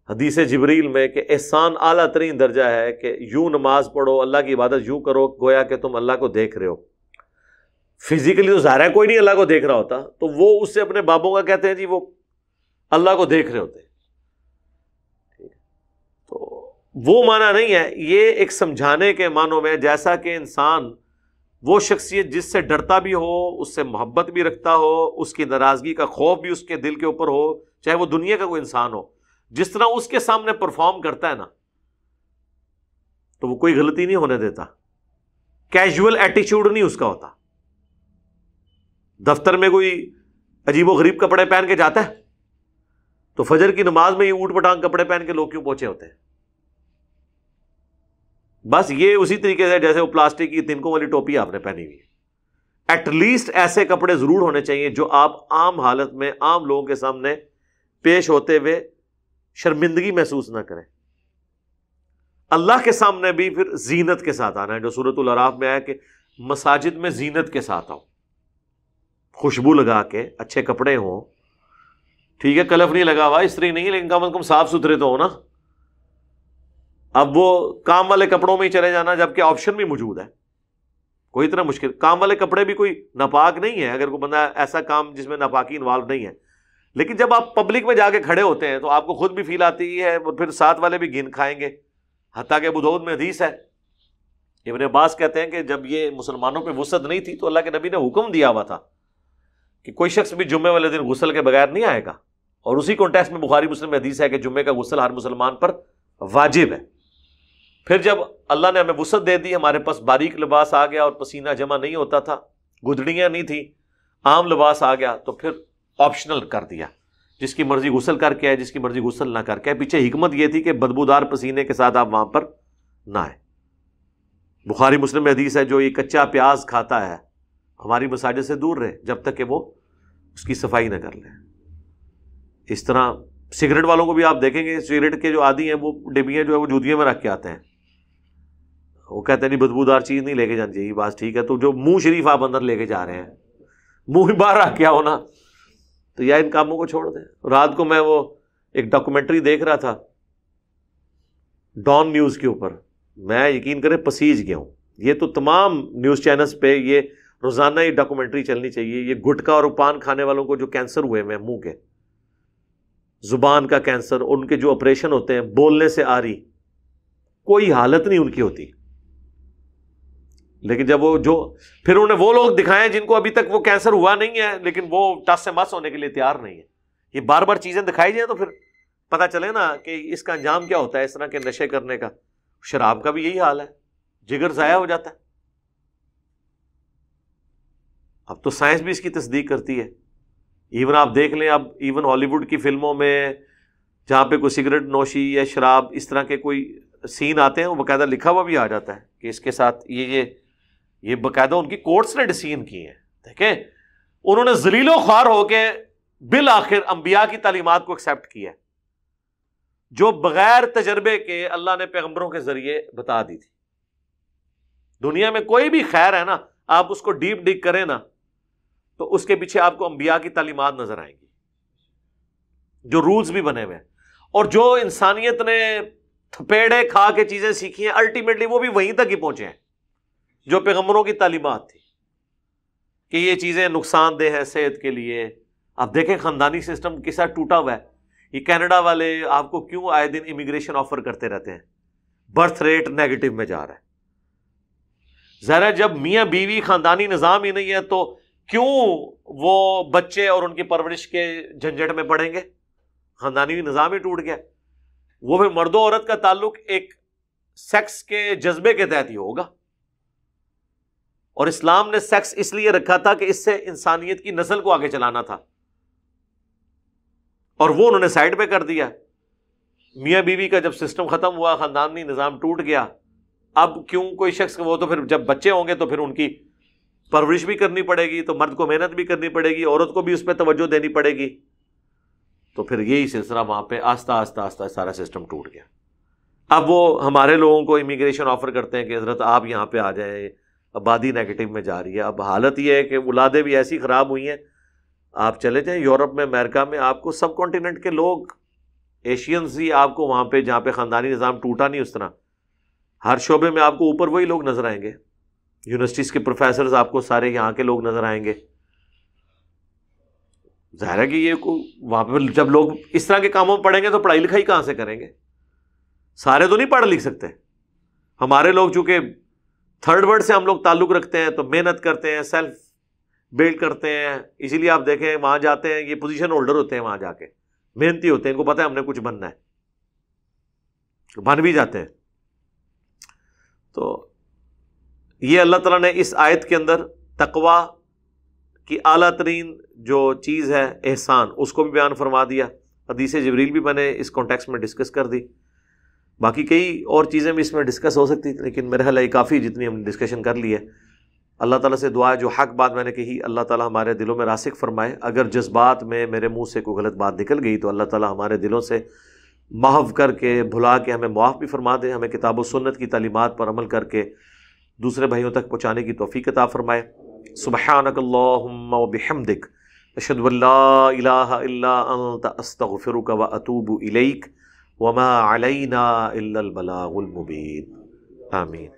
حدیث جبریل میں، کہ احسان اعلیٰ ترین درجہ ہے کہ یوں نماز پڑھو، اللہ کی عبادت یوں کرو گویا کہ تم اللہ کو دیکھ رہے ہو. فزیکلی تو ظاہر ہے کوئی نہیں اللہ کو دیکھ رہا ہوتا، تو وہ اس سے اپنے بابوں کا کہتے ہیں جی وہ اللہ کو دیکھ رہے ہوتے ہیں. تو وہ معنی نہیں ہے، یہ ایک سمجھانے کے معنوں میں، جیسا کہ انسان وہ شخصیت جس سے ڈرتا بھی ہو، اس سے محبت بھی رکھتا ہو، اس کی ناراضگی کا خوف بھی اس کے دل کے اوپر ہو، چاہے وہ دنیا کا کوئی انسان ہو، جس طرح اس کے سامنے پرفارم کرتا ہے نا، تو وہ کوئی غلطی نہیں ہونے دیتا. کیجول ایٹیچیوڈ نہیں اس کا ہوتا. دفتر میں کوئی عجیب و غریب کپڑے پہن کے جاتا ہے تو فجر کی نماز میں یہ اوٹ پٹانگ کپڑے پہن کے لوگ کیوں پہنچے ہوتے ہیں؟ بس یہ اسی طریقے سے جیسے وہ پلاسٹک کی تنکوں والی ٹوپی آپ نے پہنی ہوئی ہے. ایٹ لیسٹ ایسے کپڑے ضرور ہونے چاہیے جو آپ عام حالت میں عام لوگوں کے سامنے پیش ہوتے ہوئے شرمندگی محسوس نہ کریں. اللہ کے سامنے بھی پھر زینت کے ساتھ آنا ہے، جو سورۃ الاعراف میں آیا کہ مساجد میں زینت کے ساتھ آؤ، خوشبو لگا کے، اچھے کپڑے ہوں، ٹھیک ہے کلف نہیں لگا ہوا، استری نہیں، لیکن کم از کم صاف ستھرے تو ہو نا. اب وہ کام والے کپڑوں میں ہی چلے جانا، جبکہ آپشن بھی موجود ہے، کوئی اتنا مشکل کام والے کپڑے بھی کوئی ناپاک نہیں ہے اگر کوئی بندہ ایسا کام جس میں ناپاکی انوالو نہیں ہے. لیکن جب آپ پبلک میں جا کے کھڑے ہوتے ہیں تو آپ کو خود بھی فیل آتی ہے، اور پھر ساتھ والے بھی گن کھائیں گے. حتیٰ کہ ابو داؤد میں حدیث ہے، ابن عباس کہتے ہیں کہ جب یہ مسلمانوں پہ وسعت نہیں تھی تو اللہ کے نبی نے حکم دیا ہوا تھا کہ کوئی شخص بھی جمعے والے دن غسل کے بغیر نہیں آئے گا. اور اسی کانٹیکسٹ میں بخاری مسلم میں حدیث ہے کہ جمعے کا غسل ہر مسلمان پر واجب ہے. پھر جب اللہ نے ہمیں وسعت دے دی، ہمارے پاس باریک لباس آ گیا اور پسینہ جمع نہیں ہوتا تھا، گدڑیاں نہیں تھی، عام لباس آ گیا، تو پھر آپشنل کر دیا، جس کی مرضی غسل کر کے آئے، جس کی مرضی غسل نہ کر کے آئے. پیچھے حکمت یہ تھی کہ بدبودار پسینے کے ساتھ آپ وہاں پر نہ آئے. بخاری مسلم میں حدیث ہے جو یہ کچا پیاز کھاتا ہے ہماری مساجد سے دور رہے جب تک کہ وہ اس کی صفائی نہ کر لے. اس طرح سگریٹ والوں کو بھی آپ دیکھیں گے، سگریٹ کے جو عادی ہیں وہ ڈبیاں جو ہے وہ جوتیوں میں رکھ کے آتے ہیں. وہ کہتے ہیں نہیں بدبودار چیز نہیں لے کے جانی چاہیے. بات ٹھیک ہے، تو جو منہ شریف آپ اندر لے کے جا رہے ہیں، منہ ہی باہر رکھ کے آؤ نا، تو یا ان کاموں کو چھوڑ دیں. رات کو میں وہ ایک ڈاکومنٹری دیکھ رہا تھا ڈان نیوز کے اوپر، میں یقین کریں پسیج گیا ہوں. یہ تو تمام نیوز چینلز پہ یہ روزانہ یہ ڈاکومنٹری چلنی چاہیے. یہ گٹکا اور پان کھانے والوں کو جو کینسر ہوئے ہیں منہ کے، زبان کا کینسر، ان کے جو آپریشن ہوتے ہیں، بولنے سے آ رہی کوئی حالت نہیں ان کی ہوتی. لیکن جب وہ جو پھر انہیں وہ لوگ دکھائیں جن کو ابھی تک وہ کینسر ہوا نہیں ہے لیکن وہ ٹس سے مس ہونے کے لیے تیار نہیں ہے. یہ بار بار چیزیں دکھائی جائیں تو پھر پتہ چلے نا کہ اس کا انجام کیا ہوتا ہے اس طرح کے نشے کرنے کا. شراب کا بھی یہی حال ہے، جگر ضائع ہو جاتا ہے. اب تو سائنس بھی اس کی تصدیق کرتی ہے. ایون آپ دیکھ لیں، اب ایون ہالی ووڈ کی فلموں میں جہاں پہ کوئی سگریٹ نوشی یا شراب اس طرح کے کوئی سین آتے ہیں، وہ باقاعدہ لکھا ہوا بھی آ جاتا ہے کہ اس کے ساتھ یہ باقاعدہ ان کی کورٹس نے ڈسین کی ہیں. دیکھیں انہوں نے ذلیل و خوار ہو کے بالآخر انبیاء کی تعلیمات کو ایکسیپٹ کیا جو بغیر تجربے کے اللہ نے پیغمبروں کے ذریعے بتا دی تھی. دنیا میں کوئی بھی خیر ہے نا، آپ اس کو ڈیپ ڈگ کریں نا تو اس کے پیچھے آپ کو انبیاء کی تعلیمات نظر آئیں گی، جو رولز بھی بنے ہوئے ہیں. اور جو انسانیت نے تھپیڑے کھا کے چیزیں سیکھی ہیں، الٹیمیٹلی وہ بھی وہیں تک ہی پہنچے ہیں جو پیغمبروں کی تعلیمات تھی کہ یہ چیزیں نقصان دہ ہیں صحت کے لیے. آپ دیکھیں خاندانی سسٹم کیسا ٹوٹا ہوا ہے. یہ کینیڈا والے آپ کو کیوں آئے دن امیگریشن آفر کرتے رہتے ہیں؟ برتھ ریٹ نیگیٹو میں جا رہا ہے. ذرا جب میاں بیوی خاندانی نظام ہی نہیں ہے تو کیوں وہ بچے اور ان کی پرورش کے جھنجٹ میں پڑیں گے؟ خاندانی نظام ہی ٹوٹ گیا. وہ پھر مرد و عورت کا تعلق ایک سیکس کے جذبے کے تحت ہی ہوگا. اور اسلام نے سیکس اس لیے رکھا تھا کہ اس سے انسانیت کی نسل کو آگے چلانا تھا، اور وہ انہوں نے سائڈ پہ کر دیا. میاں بیوی کا جب سسٹم ختم ہوا، خاندانی نظام ٹوٹ گیا، اب کیوں کوئی شخص، وہ تو پھر جب بچے ہوں گے تو پھر ان کی پرورش بھی کرنی پڑے گی تو مرد کو محنت بھی کرنی پڑے گی، عورت کو بھی اس پہ توجہ دینی پڑے گی. تو پھر یہی سلسلہ وہاں پہ آہستہ آہستہ آہستہ سارا سسٹم ٹوٹ گیا. اب وہ ہمارے لوگوں کو امیگریشن آفر کرتے ہیں کہ حضرت آپ یہاں پہ آ جائیں، آبادی نیگیٹو میں جا رہی ہے. اب حالت یہ ہے کہ اولادیں بھی ایسی خراب ہوئی ہیں، آپ چلے جائیں یورپ میں، امریکہ میں، آپ کو سب کانٹیننٹ کے لوگ، ایشینز ہی آپ کو وہاں پہ، جہاں پہ خاندانی نظام ٹوٹا نہیں اس طرح، ہر شعبے میں آپ کو اوپر وہی لوگ نظر آئیں گے. یونیورسٹیز کے پروفیسرز آپ کو سارے یہاں کے لوگ نظر آئیں گے. ظاہر ہے کہ یہ وہاں پہ جب لوگ اس طرح کے کاموں میں پڑھیں گے تو پڑھائی لکھائی کہاں سے کریں گے؟ سارے تو نہیں پڑھ لکھ سکتے. ہمارے لوگ چونکہ تھرڈ ورلڈ سے ہم لوگ تعلق رکھتے ہیں تو محنت کرتے ہیں، سیلف بلڈ کرتے ہیں. اسی لیے آپ دیکھیں وہاں جاتے ہیں، یہ پوزیشن ہولڈر ہوتے ہیں، وہاں جا کے محنتی ہوتے ہیں، ان کو پتہ ہے ہم نے کچھ بننا ہے، بن بھی جاتے ہیں. تو یہ اللہ تعالیٰ نے اس آیت کے اندر تقوی کی اعلیٰ ترین جو چیز ہے احسان، اس کو بھی بیان فرما دیا. حدیث جبریل بھی میں نے اس کانٹیکسٹ میں ڈسکس کر دی. باقی کئی اور چیزیں بھی اس میں ڈسکس ہو سکتی تھیں، لیکن میرے خیال ہے کافی جتنی ہم نے ڈسکشن کر لی ہے. اللہ تعالیٰ سے دعا ہے جو حق بات میں نے کہی اللہ تعالیٰ ہمارے دلوں میں راسخ فرمائے. اگر جذبات میں میرے منہ سے کوئی غلط بات نکل گئی تو اللہ تعالیٰ ہمارے دلوں سے محو کر کے، بھلا کے ہمیں معاف بھی فرما دے. ہمیں کتاب و سنت کی تعلیمات پر عمل کر کے دوسرے بھائیوں تک پہنچانے کی توفیق عطا فرمائے. سبحانک اللہم و بحمدک، اشہد ان لا الہ الا انت، استغفرک و اتوب الیک، وما علینا الا البلاغ المبین. آمین.